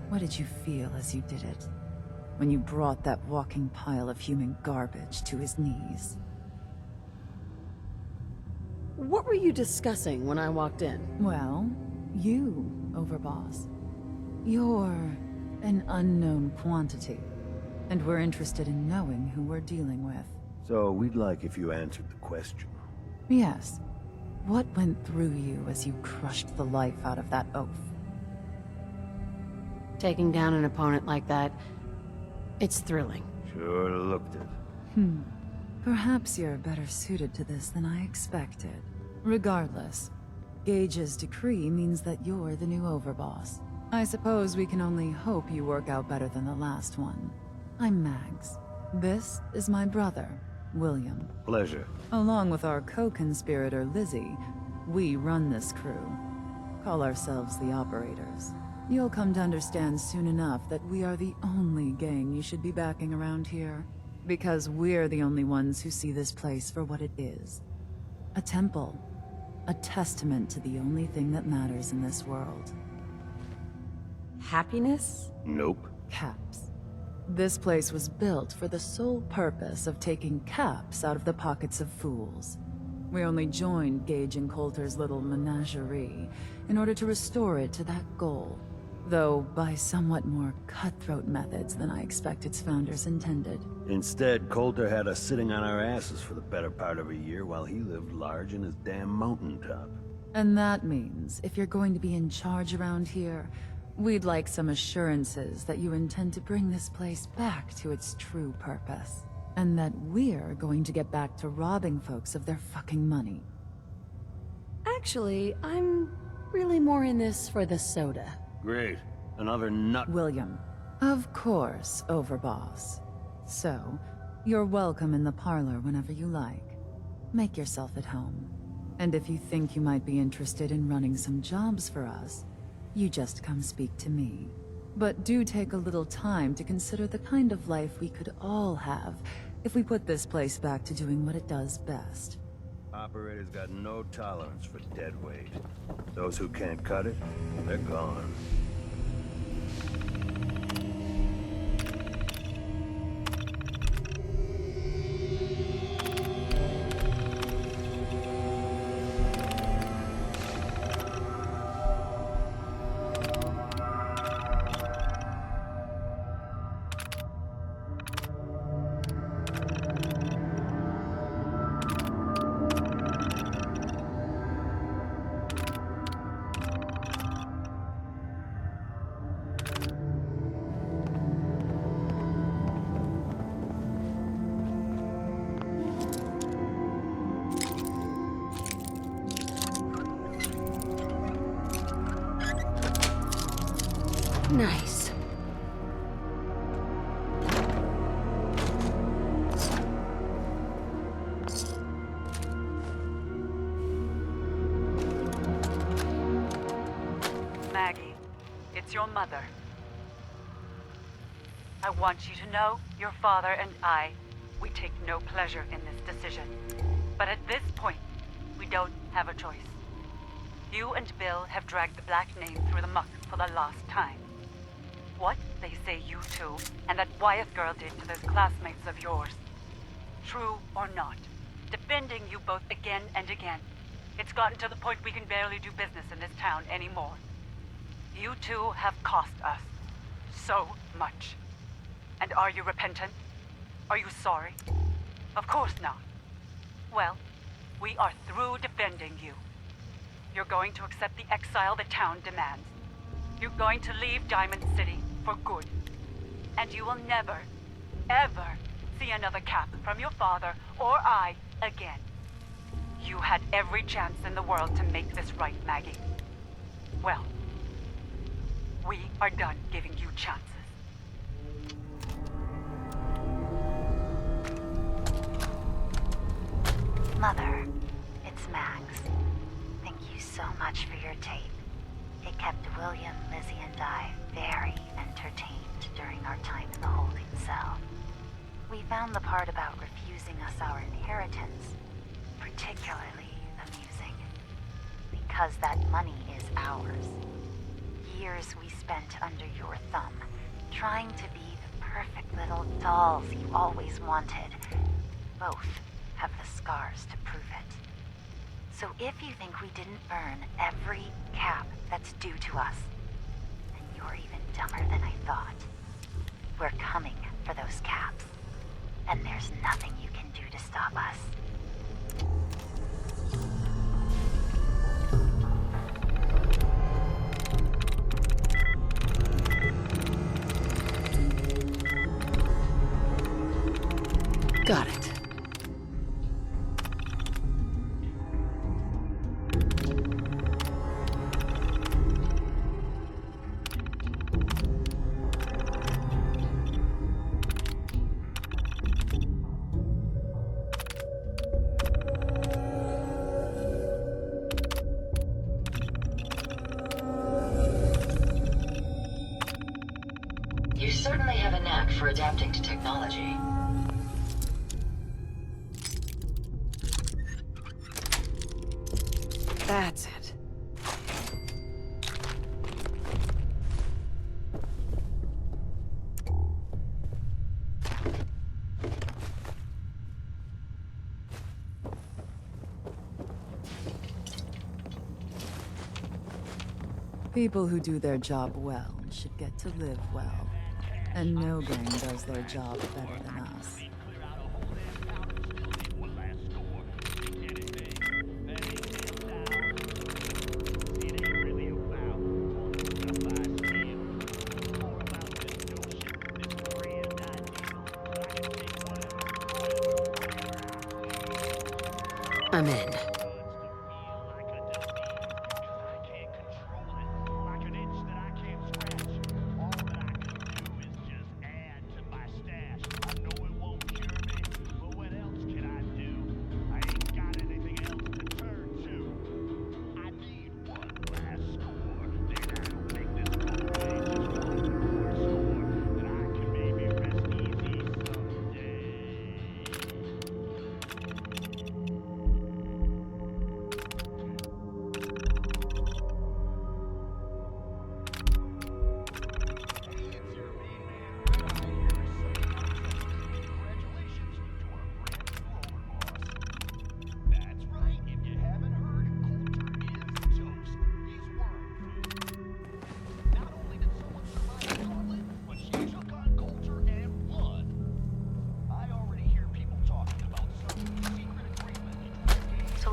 what did you feel as you did it? When you brought that walking pile of human garbage to his knees? What were you discussing when I walked in? Well, you, Overboss. You're an unknown quantity, and we're interested in knowing who we're dealing with. So we'd like if you answered the question. Yes. What went through you as you crushed the life out of that oaf? Taking down an opponent like that, it's thrilling. Sure looked it. Perhaps you're better suited to this than I expected. Regardless, Gage's decree means that you're the new Overboss. I suppose we can only hope you work out better than the last one. I'm Mags. This is my brother, William. Pleasure. Along with our co-conspirator Lizzie, we run this crew. Call ourselves the Operators. You'll come to understand soon enough that we are the only gang you should be backing around here. Because we're the only ones who see this place for what it is. A temple. A testament to the only thing that matters in this world. Happiness? Nope. Caps. This place was built for the sole purpose of taking caps out of the pockets of fools. We only joined Gage and Coulter's little menagerie in order to restore it to that goal, though by somewhat more cutthroat methods than I expect its founders intended. Instead, Coulter had us sitting on our asses for the better part of a year while he lived large in his damn mountaintop. And that means, if you're going to be in charge around here, we'd like some assurances that you intend to bring this place back to its true purpose. And that we're going to get back to robbing folks of their fucking money. Actually, I'm really more in this for the soda. Great. Another nut. William. Of course, Overboss. So, you're welcome in the parlor whenever you like. Make yourself at home. And if you think you might be interested in running some jobs for us, you just come speak to me. But do take a little time to consider the kind of life we could all have if we put this place back to doing what it does best. Operators got no tolerance for dead weight. Those who can't cut it, they're gone. Nice. Maggie, it's your mother. I want you to know your father and we take no pleasure in this decision. But at this point, we don't have a choice. You and Bill have dragged the black name through the muck for the last time. What they say you two and that Wyeth girl did to those classmates of yours. True or not, defending you both again and again. It's gotten to the point we can barely do business in this town anymore. You two have cost us so much. And are you repentant? Are you sorry? Of course not. Well, we are through defending you. You're going to accept the exile the town demands. You're going to leave Diamond City for good. And you will never, ever see another cap from your father or I again. You had every chance in the world to make this right, Maggie. Well, we are done giving you chances. Mother, it's Max. Thank you so much for your tape. It kept William, Lizzie, and I very entertained during our time in the holding cell. We found the part about refusing us our inheritance particularly amusing. Because that money is ours. Years we spent under your thumb, trying to be the perfect little dolls you always wanted. Both have the scars to prove it. So if you think we didn't earn every cap that's due to us, then you're even dumber than I thought. We're coming for those caps, and there's nothing you can do to stop us. Got it. You certainly have a knack for adapting to technology. That's it. People who do their job well should get to live well. And no gang does their job better than us. I'm in.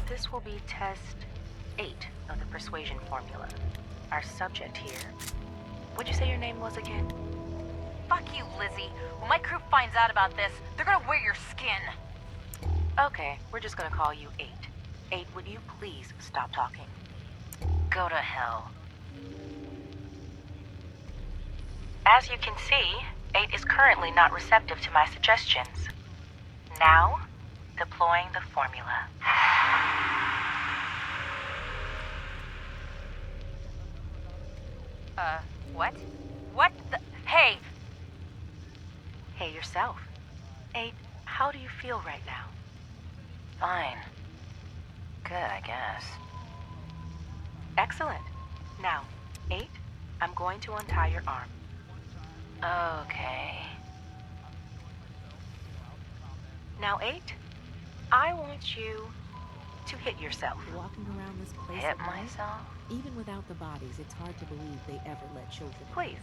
This will be test 8 of the persuasion formula. Our subject here. What'd you say your name was again? Fuck you, Lizzie. When my crew finds out about this, they're gonna wear your skin. Okay, we're just gonna call you 8. 8, would you please stop talking? Go to hell. As you can see, 8 is currently not receptive to my suggestions. Now, deploying the formula. What? What the? Hey! Hey yourself. 8, how do you feel right now? Fine. Good, I guess. Excellent. Now, 8, I'm going to untie your arm. Okay. Now, 8, I want you to hit yourself. Walking around this place Hit at night, myself? even without the bodies, it's hard to believe they ever let children. Please.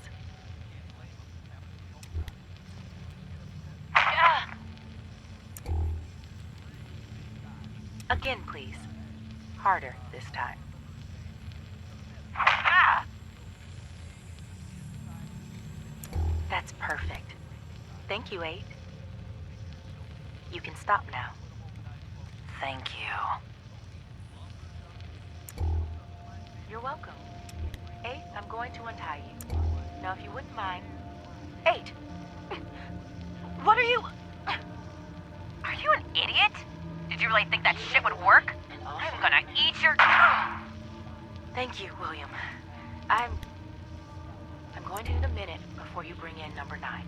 Again, please. Harder this time. That's perfect. Thank you, 8. You can stop now. Thank you. You're welcome. 8, I'm going to untie you. Now, if you wouldn't mind... 8! What are you... Are you an idiot? Did you really think that shit would work? I'm gonna eat your... Thank you, William. I'm going to need a minute before you bring in number 9.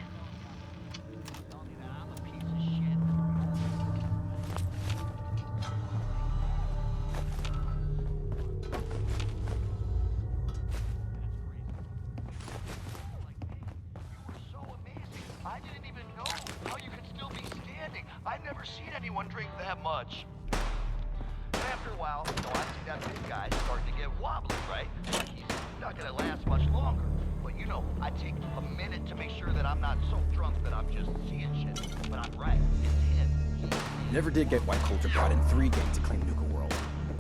I've never seen anyone drink that much. And after a while, I see that big guy starting to get wobbly, right? Like he's not gonna last much longer. But I take a minute to make sure that I'm not so drunk that I'm just seeing shit. But I'm right, it's him. Never did get why Coulter brought in 3 gangs to claim Nuka World.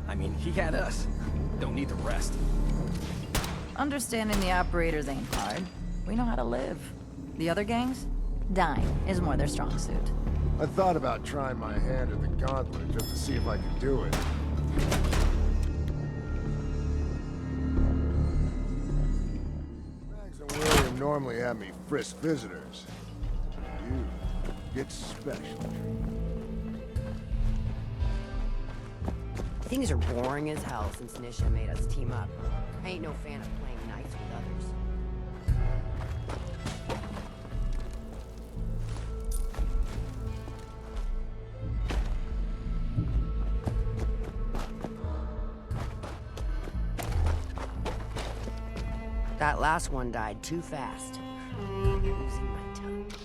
I mean, he had us. Don't need the rest. Understanding the operators ain't hard. We know how to live. The other gangs? Dying is more their strong suit. I thought about trying my hand at the gauntlet just to see if I could do it. Mags and William normally have me frisk visitors. You get special treatment. Things are boring as hell since Nisha made us team up. I ain't no fan of playing nice with others. That last one died too fast. Losing my touch.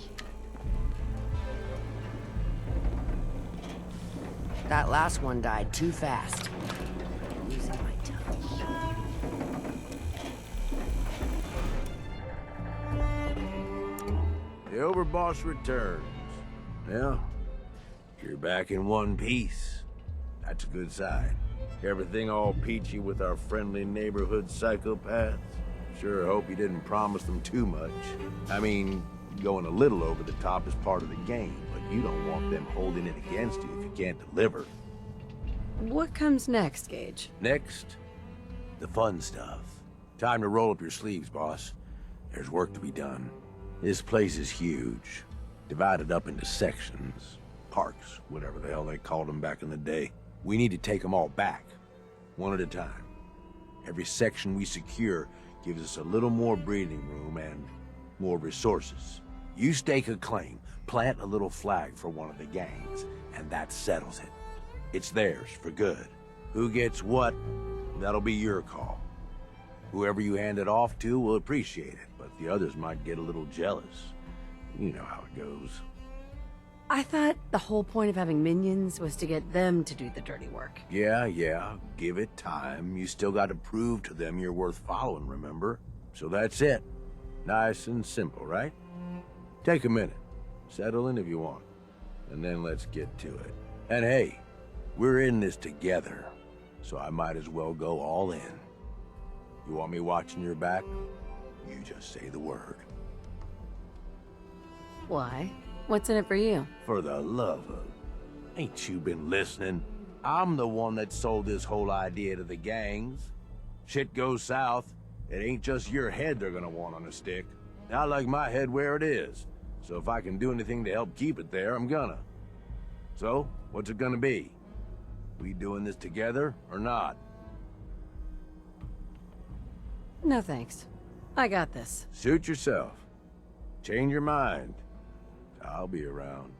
That last one died too fast. Losing my touch. The overboss returns. Yeah, you're back in one piece. That's a good sign. Everything all peachy with our friendly neighborhood psychopaths? Sure hope you didn't promise them too much. I mean, going a little over the top is part of the game, but you don't want them holding it against you if you can't deliver. What comes next, Gage? Next, the fun stuff. Time to roll up your sleeves, boss. There's work to be done. This place is huge, divided up into sections, parks, whatever the hell they called them back in the day. We need to take them all back, one at a time. Every section we secure gives us a little more breathing room and more resources. You stake a claim, plant a little flag for one of the gangs, and that settles it. It's theirs for good. Who gets what, that'll be your call. Whoever you hand it off to will appreciate it, but the others might get a little jealous. You know how it goes. I thought the whole point of having minions was to get them to do the dirty work. Yeah, give it time. You still got to prove to them you're worth following, remember? So that's it. Nice and simple, right? Take a minute. Settle in if you want. And then let's get to it. And hey, we're in this together, so I might as well go all in. You want me watching your back? You just say the word. Why? What's in it for you? For the love of... Ain't you been listening? I'm the one that sold this whole idea to the gangs. Shit goes south, it ain't just your head they're gonna want on a stick. I like my head where it is, so if I can do anything to help keep it there, I'm gonna. So, what's it gonna be? We doing this together, or not? No thanks. I got this. Suit yourself. Change your mind. I'll be around.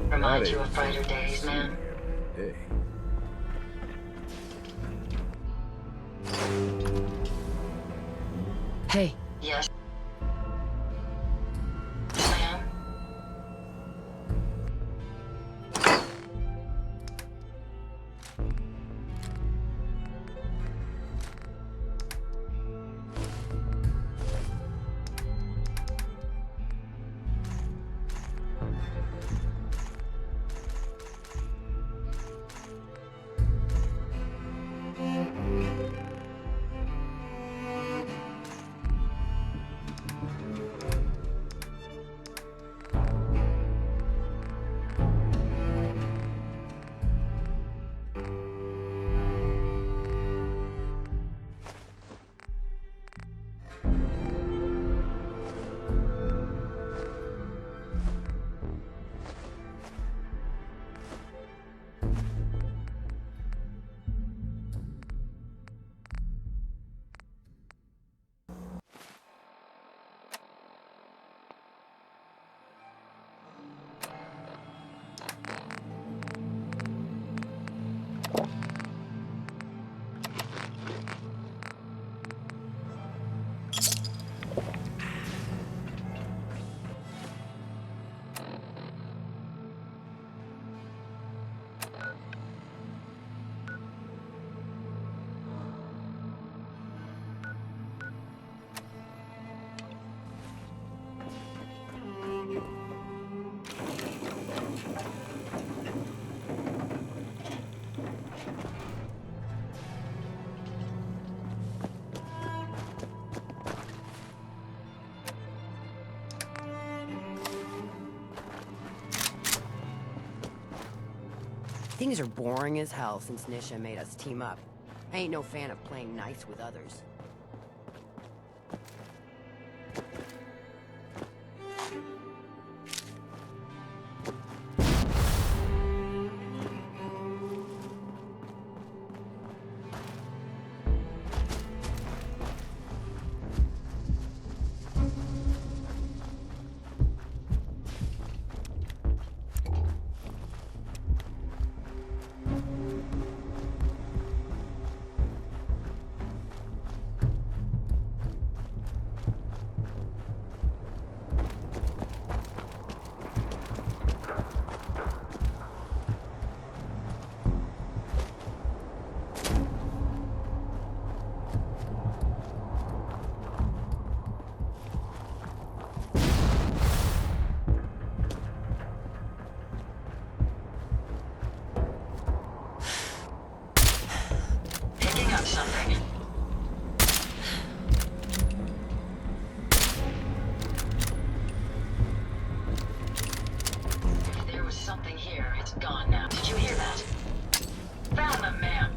Remind you of brighter days, man? Hey. Hey. Yes. Ma'am? Things are boring as hell since Nisha made us team up. I ain't no fan of playing nice with others. something here. It's gone now. Did you hear that? Found them, ma'am.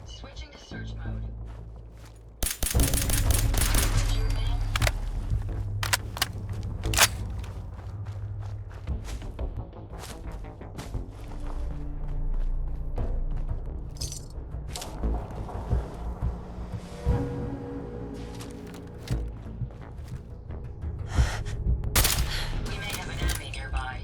Switching to search mode. We may have an enemy nearby.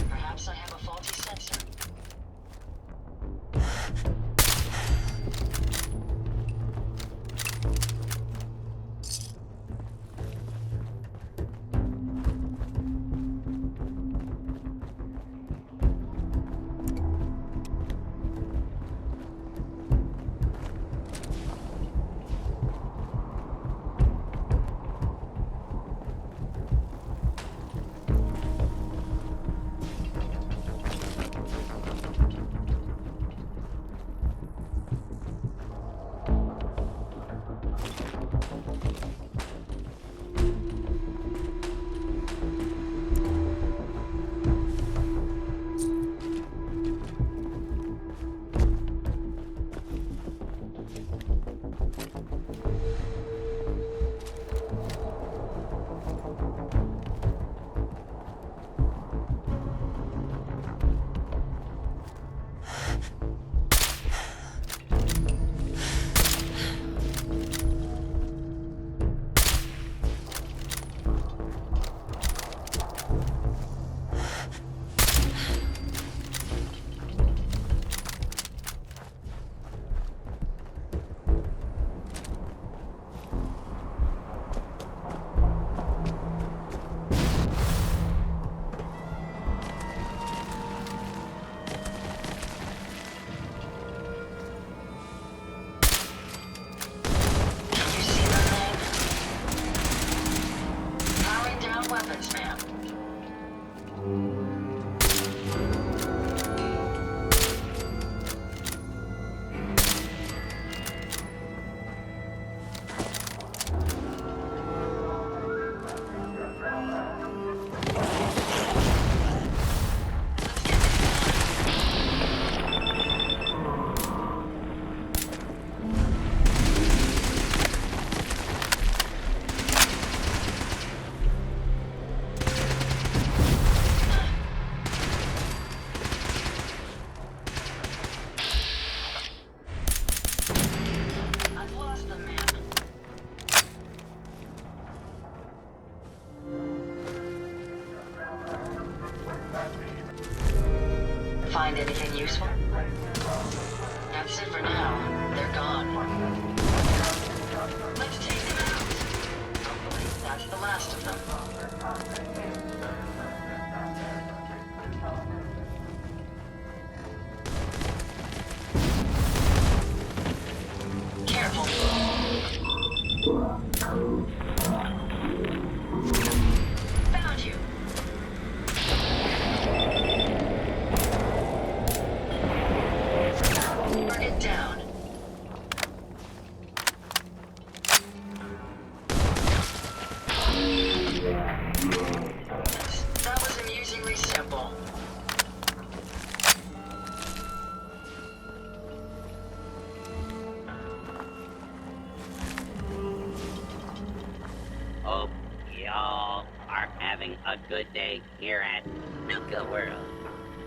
Perhaps I have a faulty sensor. Weapons, ma'am. Find anything useful? That's it for now. They're gone. Let's take them out. Hopefully, that's the last of them. Careful. Found you. Target down. That was amusingly simple. Hope y'all are having a good day here at Nuka World.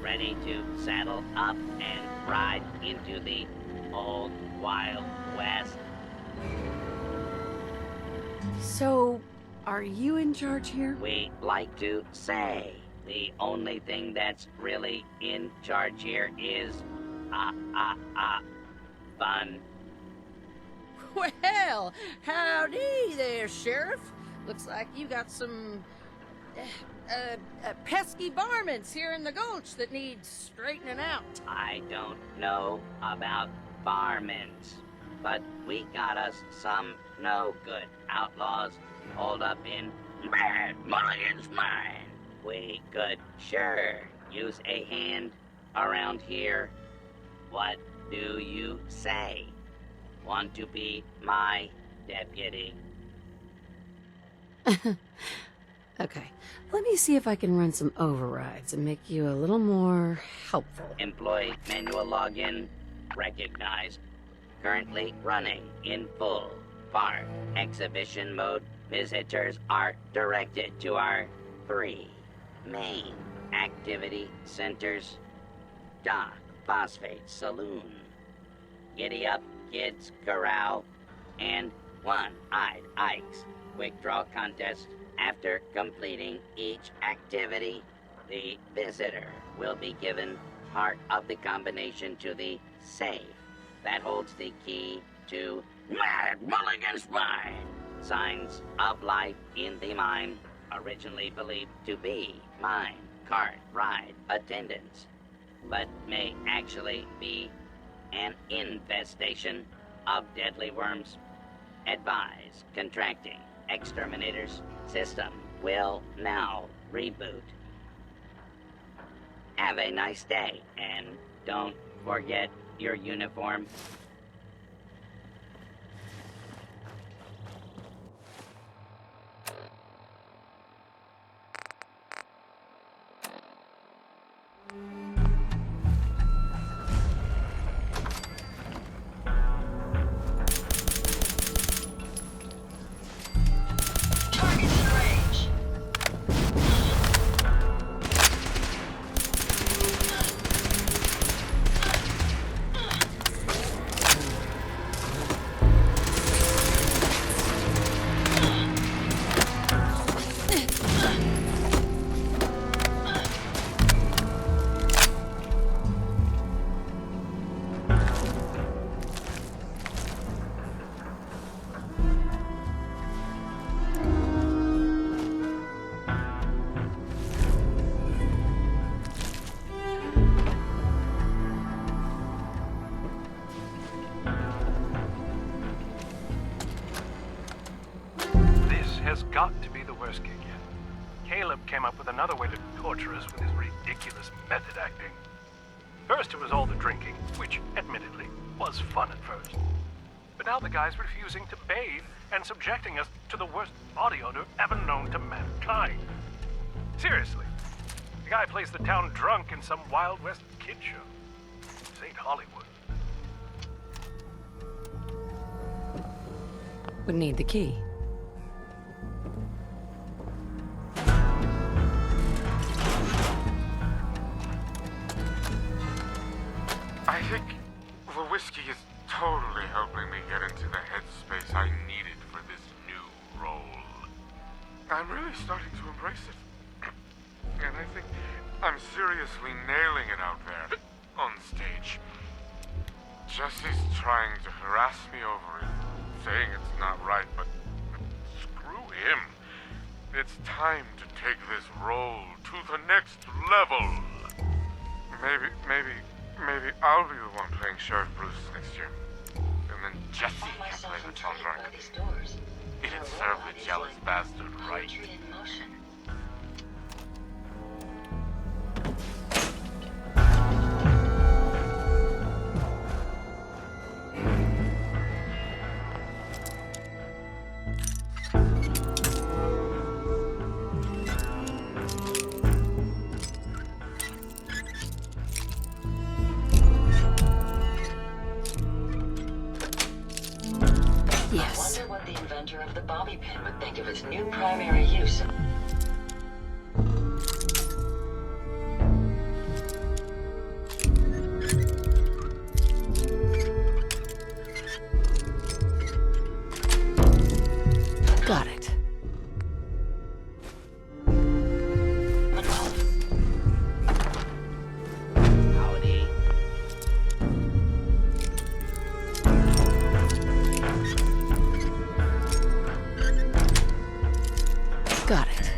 Ready to saddle up and ride into the old Wild West. So, are you in charge here? We like to say the only thing that's really in charge here is, fun. Well, howdy there, Sheriff. Looks like you got some pesky varmints here in the gulch that need straightening out. I don't know about varmints. but we got us some no-good outlaws holed up in Mad Mulligan's mine. We could sure use a hand around here. What do you say? Want to be my deputy? Okay, let me see if I can run some overrides and make you a little more helpful. Employee manual login recognized. Currently running in full park exhibition mode. Visitors are directed to our 3 main activity centers: Dock Phosphate Saloon, Giddy Up Kids Corral, and One-Eyed Ike's Quick Draw Contest. After completing each activity, the visitor will be given part of the combination to the safe that holds the key to Mad Mulligan's mine. Signs of life in the mine, originally believed to be mine cart ride attendants, but may actually be an infestation of deadly worms. Advise contracting exterminators. System will now reboot. Have a nice day, and don't forget your uniform. Has got to be the worst gig yet. Caleb came up with another way to torture us with his ridiculous method acting. First it was all the drinking, which, admittedly, was fun at first. But now the guy's refusing to bathe and subjecting us to the worst body odor ever known to mankind. Seriously, the guy plays the town drunk in some Wild West kid show. This ain't Hollywood. Would need the key. I think the whiskey is totally helping me get into the headspace I needed for this new role. I'm really starting to embrace it. And I think I'm seriously nailing it out there, on stage. Jesse's trying to harass me over it, saying it's not right, but screw him. It's time to take this role to the next level. Maybe I'll be the one playing Sheriff Bruce next year. And then Jesse can play the town drunk. It'd serve the jealous bastard right. Yes. I wonder what the inventor of the bobby pin would think of its new primary use. Got it. Howdy. Got it.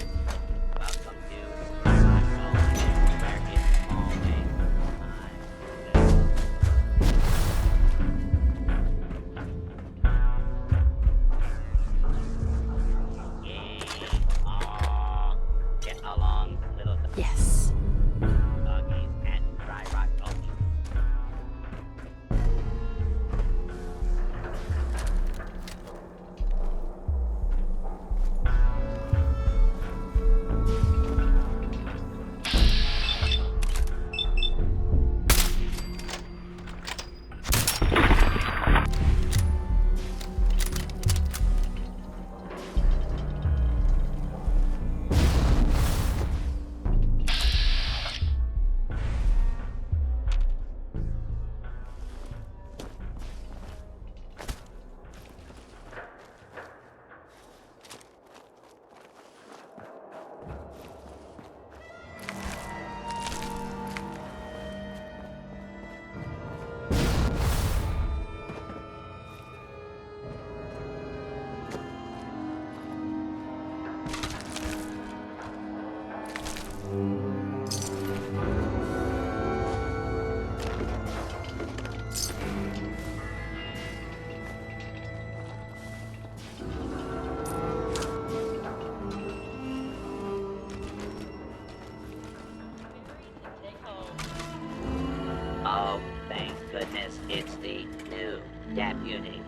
Yes, it's the new deputy.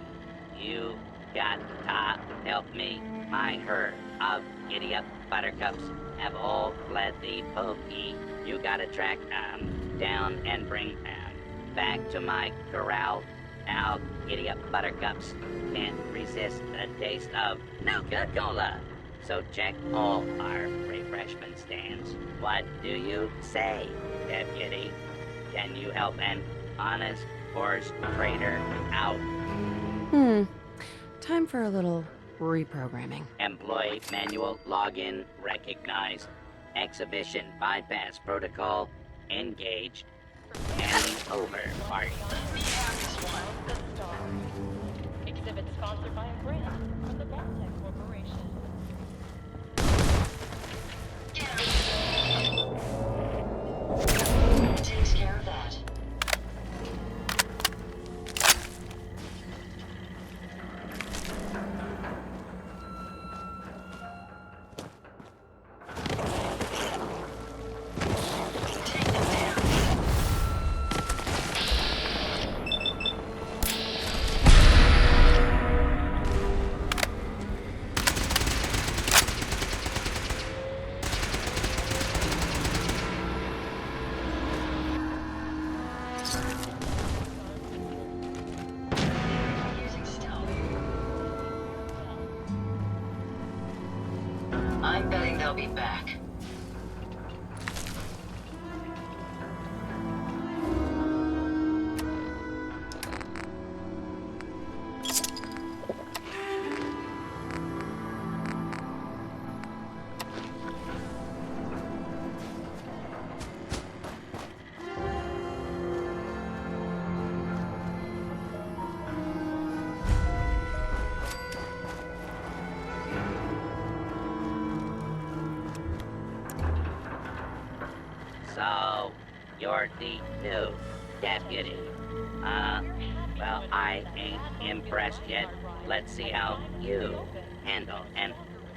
You got to help me. My herd of giddy-up buttercups have all fled the pokey. You gotta track down and bring back to my corral. Now, giddy-up buttercups can't resist the taste of Nuka-Cola. So check all our refreshment stands. What do you say, deputy? Can you help an honest horse trader out? Time for a little reprogramming. Employee manual login recognized. Exhibition bypass protocol engaged. Handing over party. Exhibit sponsored by a grant from the Montech Corporation. Takes care of that. I'm betting they'll be back. So, you're the new deputy. Well, I ain't impressed yet. Let's see how you handle an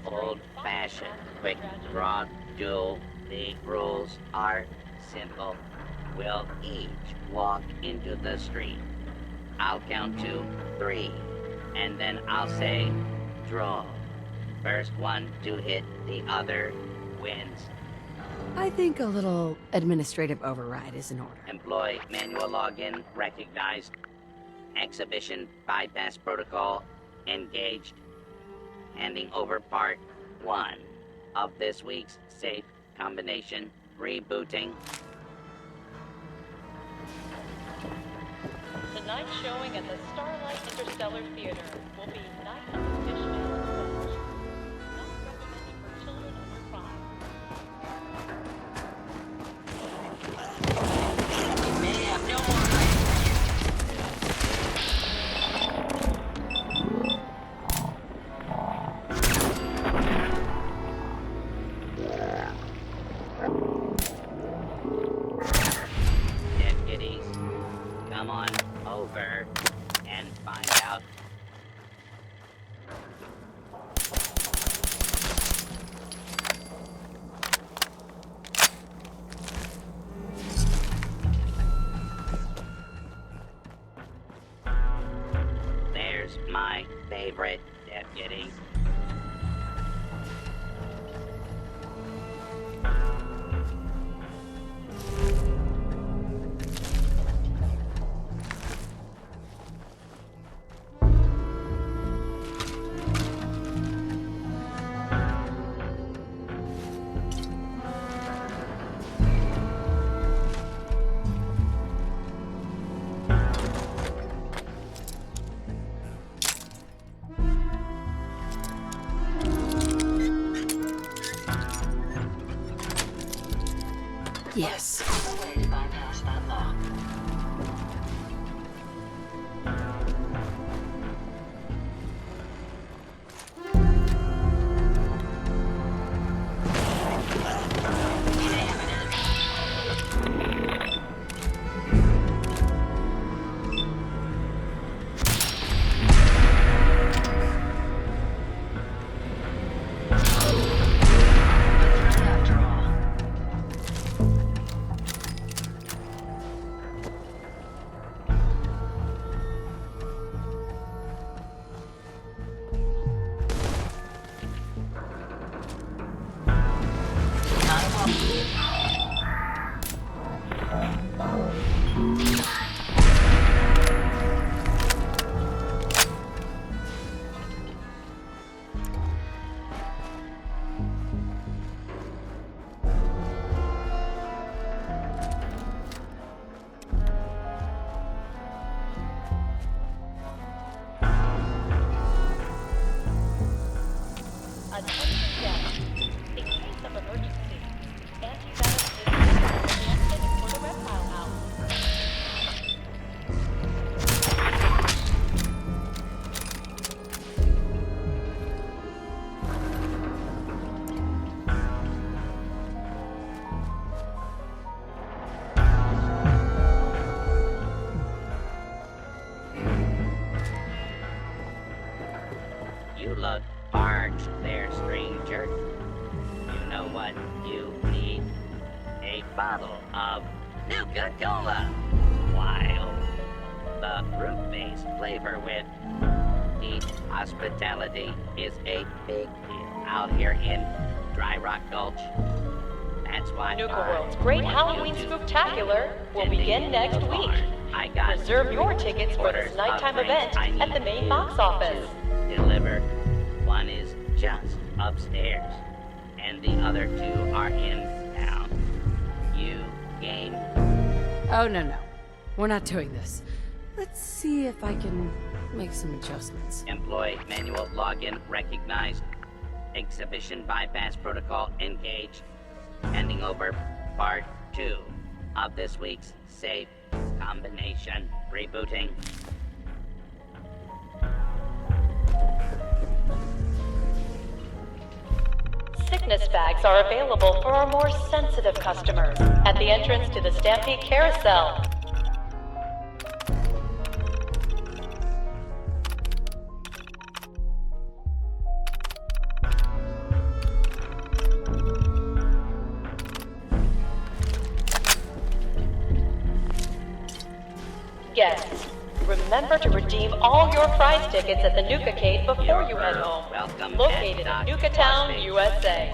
old-fashioned quick draw duel. The rules are simple. We'll each walk into the street. I'll count to 3, and then I'll say, draw. First one to hit the other wins. I think a little administrative override is in order. Employee manual login recognized. Exhibition bypass protocol engaged. Handing over part 1 of this week's safe combination rebooting. Tonight's showing at the Starlight Interstellar Theater will be Night of the Fishman's Revenge. Not recommended for children under 5. We may have no more hiding. Deputies, come on over and find out. There's my favorite deputy. Yes. A way to bypass that lock. You look parched there, stranger. You know what you need? A bottle of Nuka-Cola. Wild. The fruit-based flavor with deep hospitality is a big deal out here in Dry Rock Gulch. That's why Nuka World's Great Halloween Spooktacular will begin next week. Reserve your tickets for this nighttime event at the main box office. Deliver. One is just upstairs, and the other two are in town. You game? Oh, no. We're not doing this. Let's see if I can make some adjustments. Employee manual login recognized. Exhibition bypass protocol engaged. Handing over part 2 of this week's safe combination. Rebooting. Sickness bags are available for our more sensitive customers at the entrance to the Stampede Carousel. Guests, remember to redeem all your prize tickets at the Nuka-Cade before you head home. Located in Nuka Town, USA.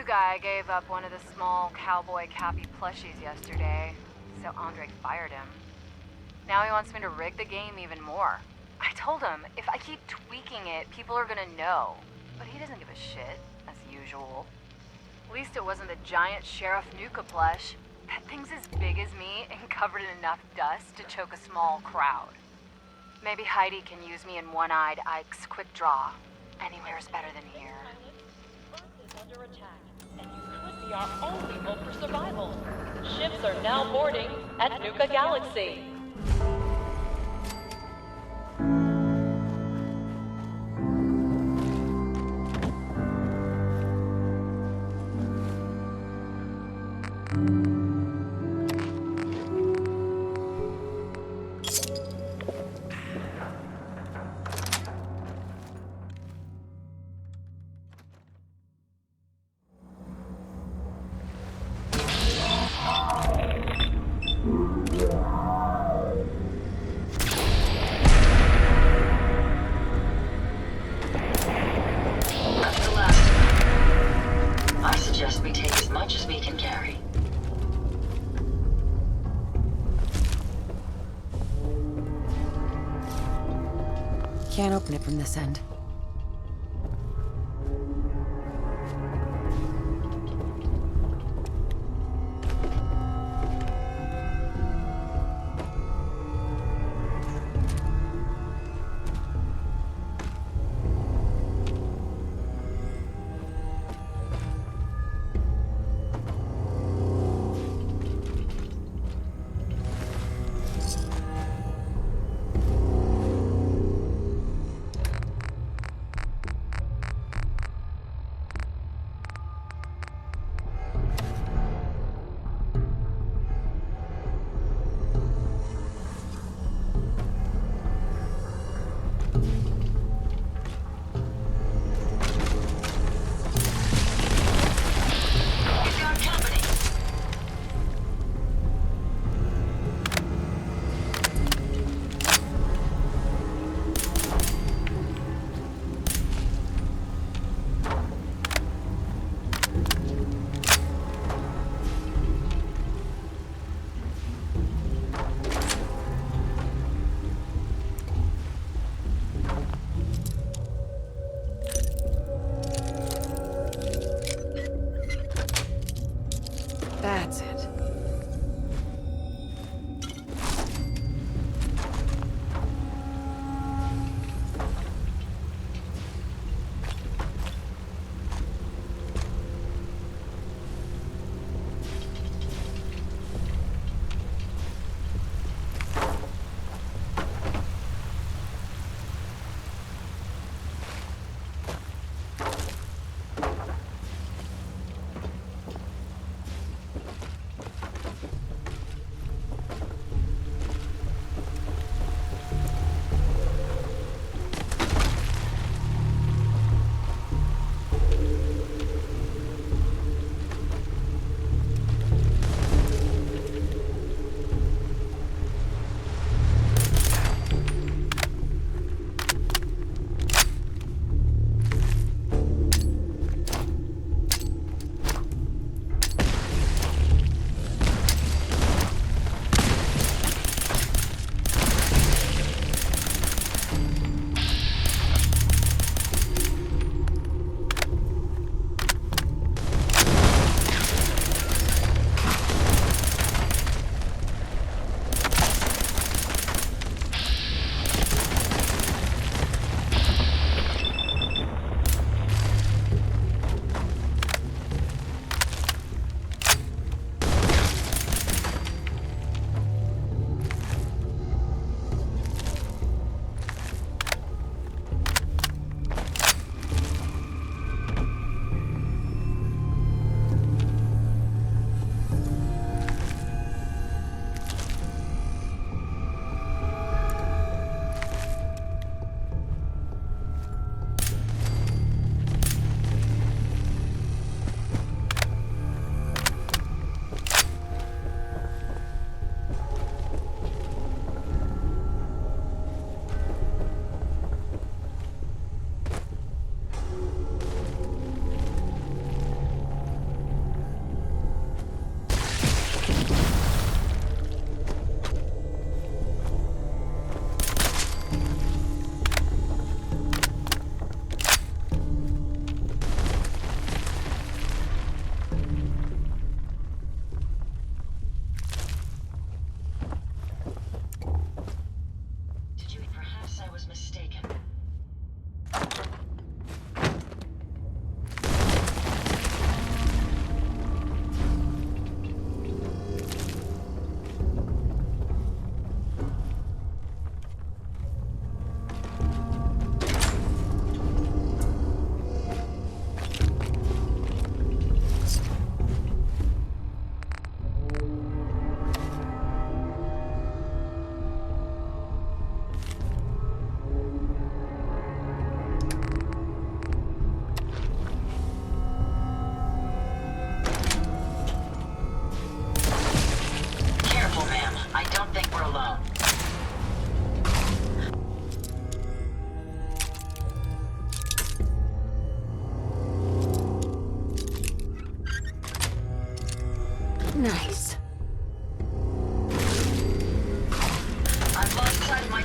Guy gave up one of the small cowboy Cappy plushies yesterday, so Andre fired him. Now he wants me to rig the game even more. I told him, if I keep tweaking it, people are gonna know. But he doesn't give a shit, as usual. At least it wasn't the giant Sheriff Nuka plush. That thing's as big as me and covered in enough dust to choke a small crowd. Maybe Heidi can use me in One-Eyed Ike's quick draw. Anywhere's better than here. Earth is under attack, and you could be our only hope for survival. Ships are now boarding at Nuka Galaxy. Can't open it from this end.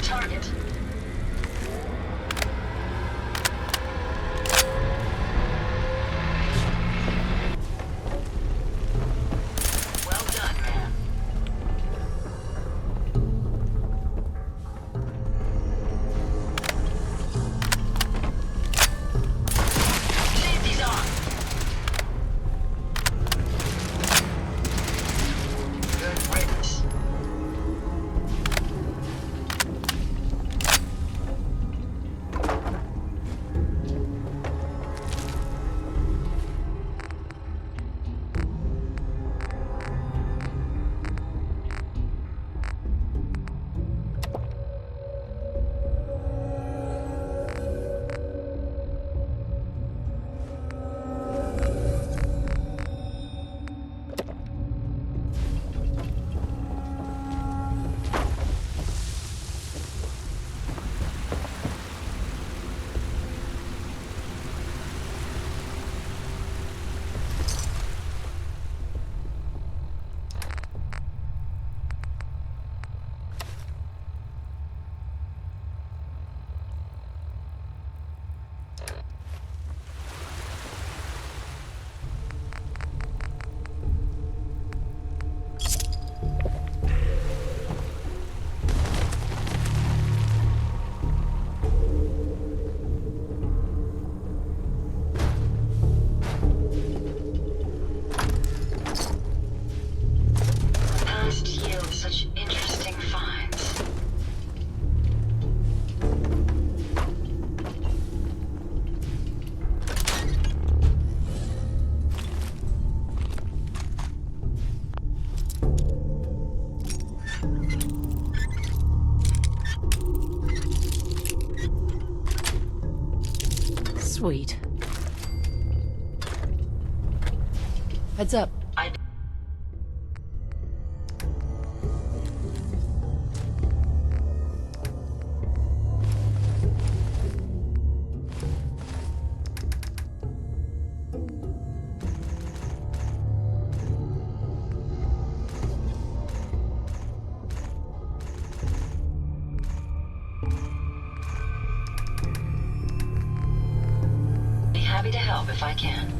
target. Well done, man. Safety's on. Good riddance. Past yield such interesting finds. Sweet. Heads up. Be happy to help if I can.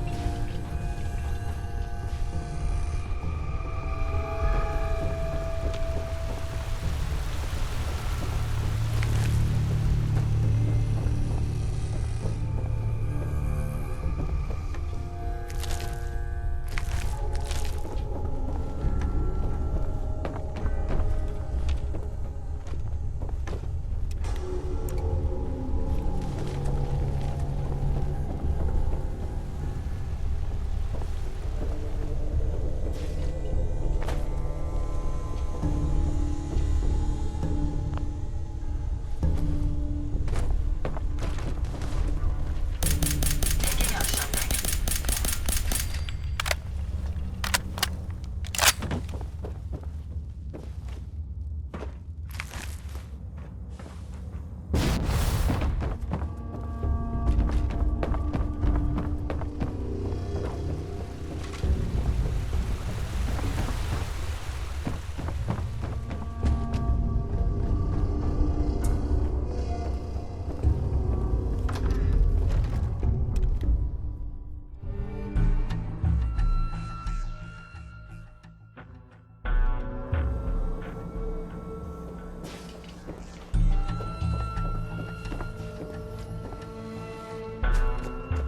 Picking up something.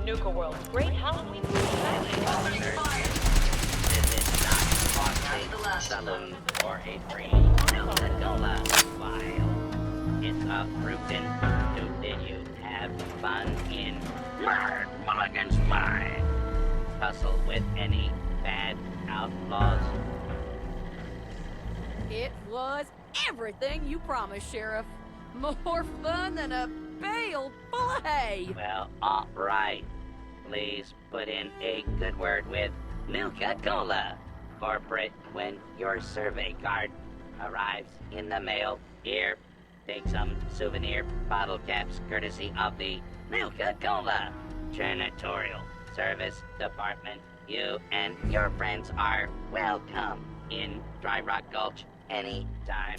Nuka World, great Halloween movie. Opening fire. This is not That's the last of saloon them. or a free Coca-Cola vial. It's a fruitin'. Did you have fun in Mulligan's Mine? Tussle with any bad outlaws? It was everything you promised, Sheriff. More fun than a bale full of hay. Well, all right. Please put in a good word with Nuka-Cola Corporate when your survey card arrives in the mail. Here, take some souvenir bottle caps courtesy of the Nuka-Cola Janitorial Service Department. You and your friends are welcome in Dry Rock Gulch anytime.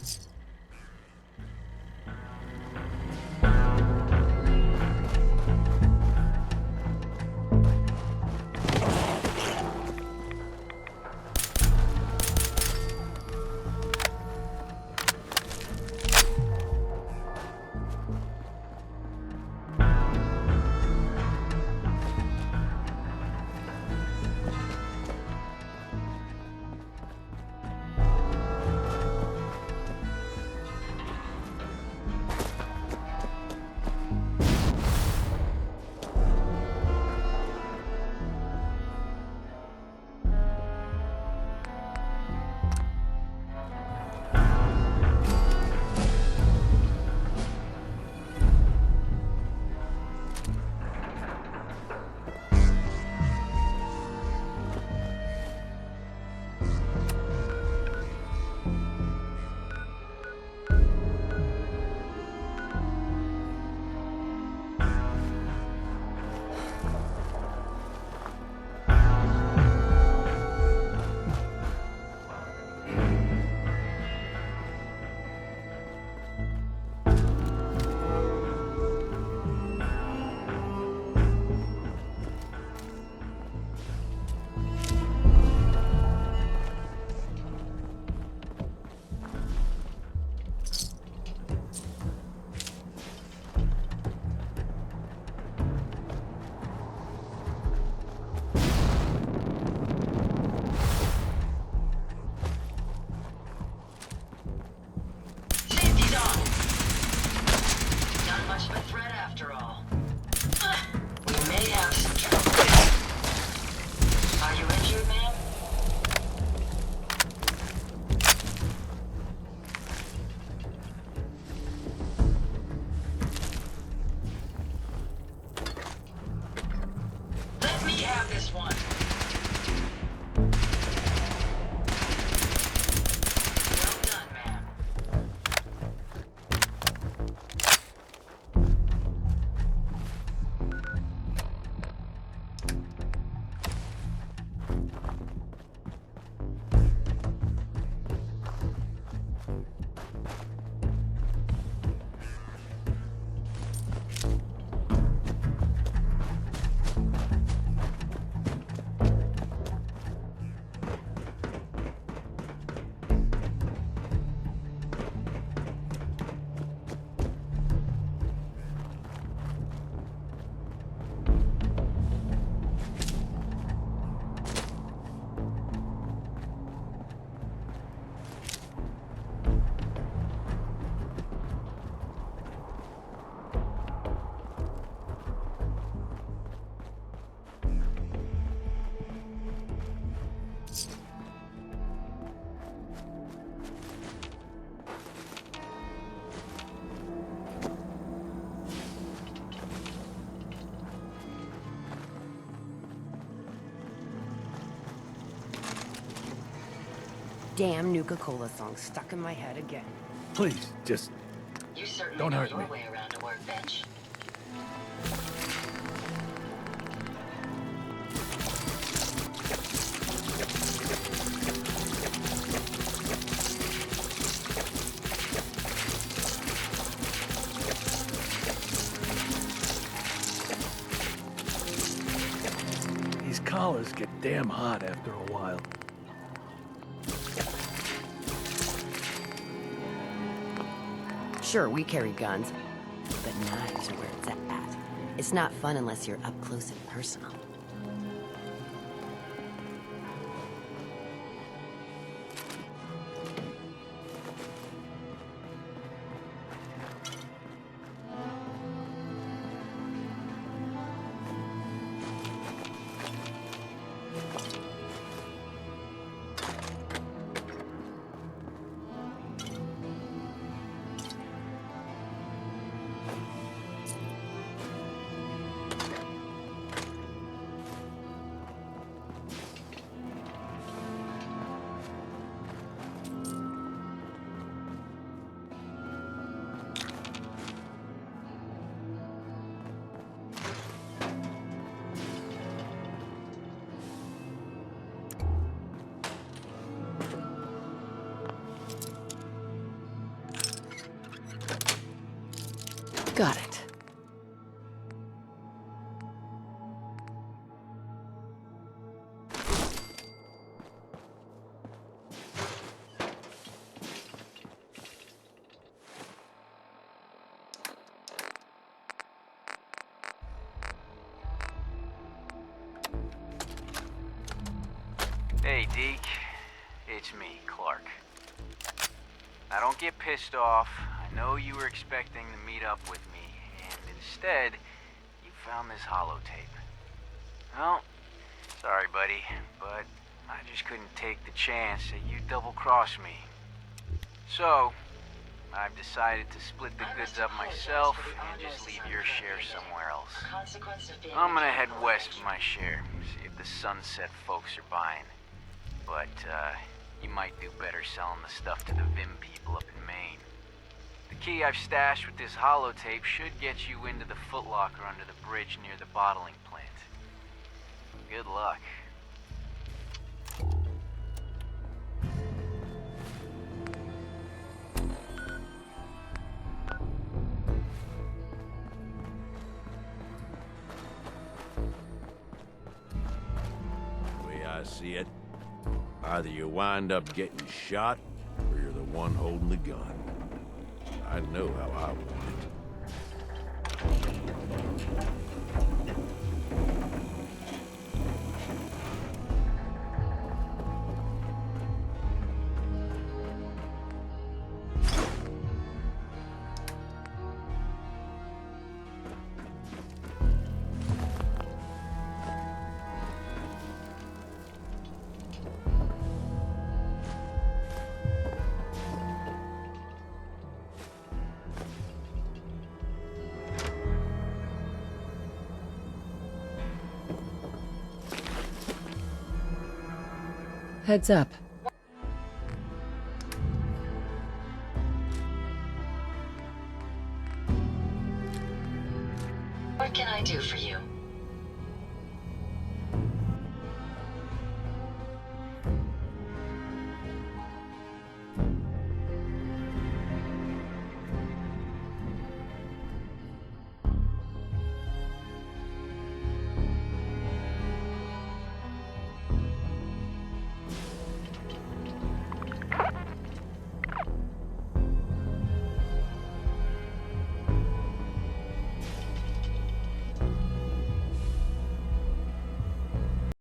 damn Nuka-Cola song stuck in my head again. Please, just You certainly don't know hurt your me. way around a workbench. These collars get damn hot after a while. Sure, we carry guns, but knives are where it's at. It's not fun unless you're up close and personal. Got it. Hey, Deke. It's me, Clark. Now don't get pissed off. I know you were expecting to meet up with me, and instead, you found this holotape. Well, sorry, buddy, but I just couldn't take the chance that you'd double-cross me. So, I've decided to split the goods up myself and just leave your share somewhere else. I'm gonna head west for my share, see if the Sunset folks are buying. But, you might do better selling the stuff to the Vim people up in Maine. The key I've stashed with this holotape should get you into the Foot Locker under the bridge near the bottling plant. Good luck. The way I see it, either you wind up getting shot, or you're the one holding the gun. I know how I want Heads up. What can I do for you?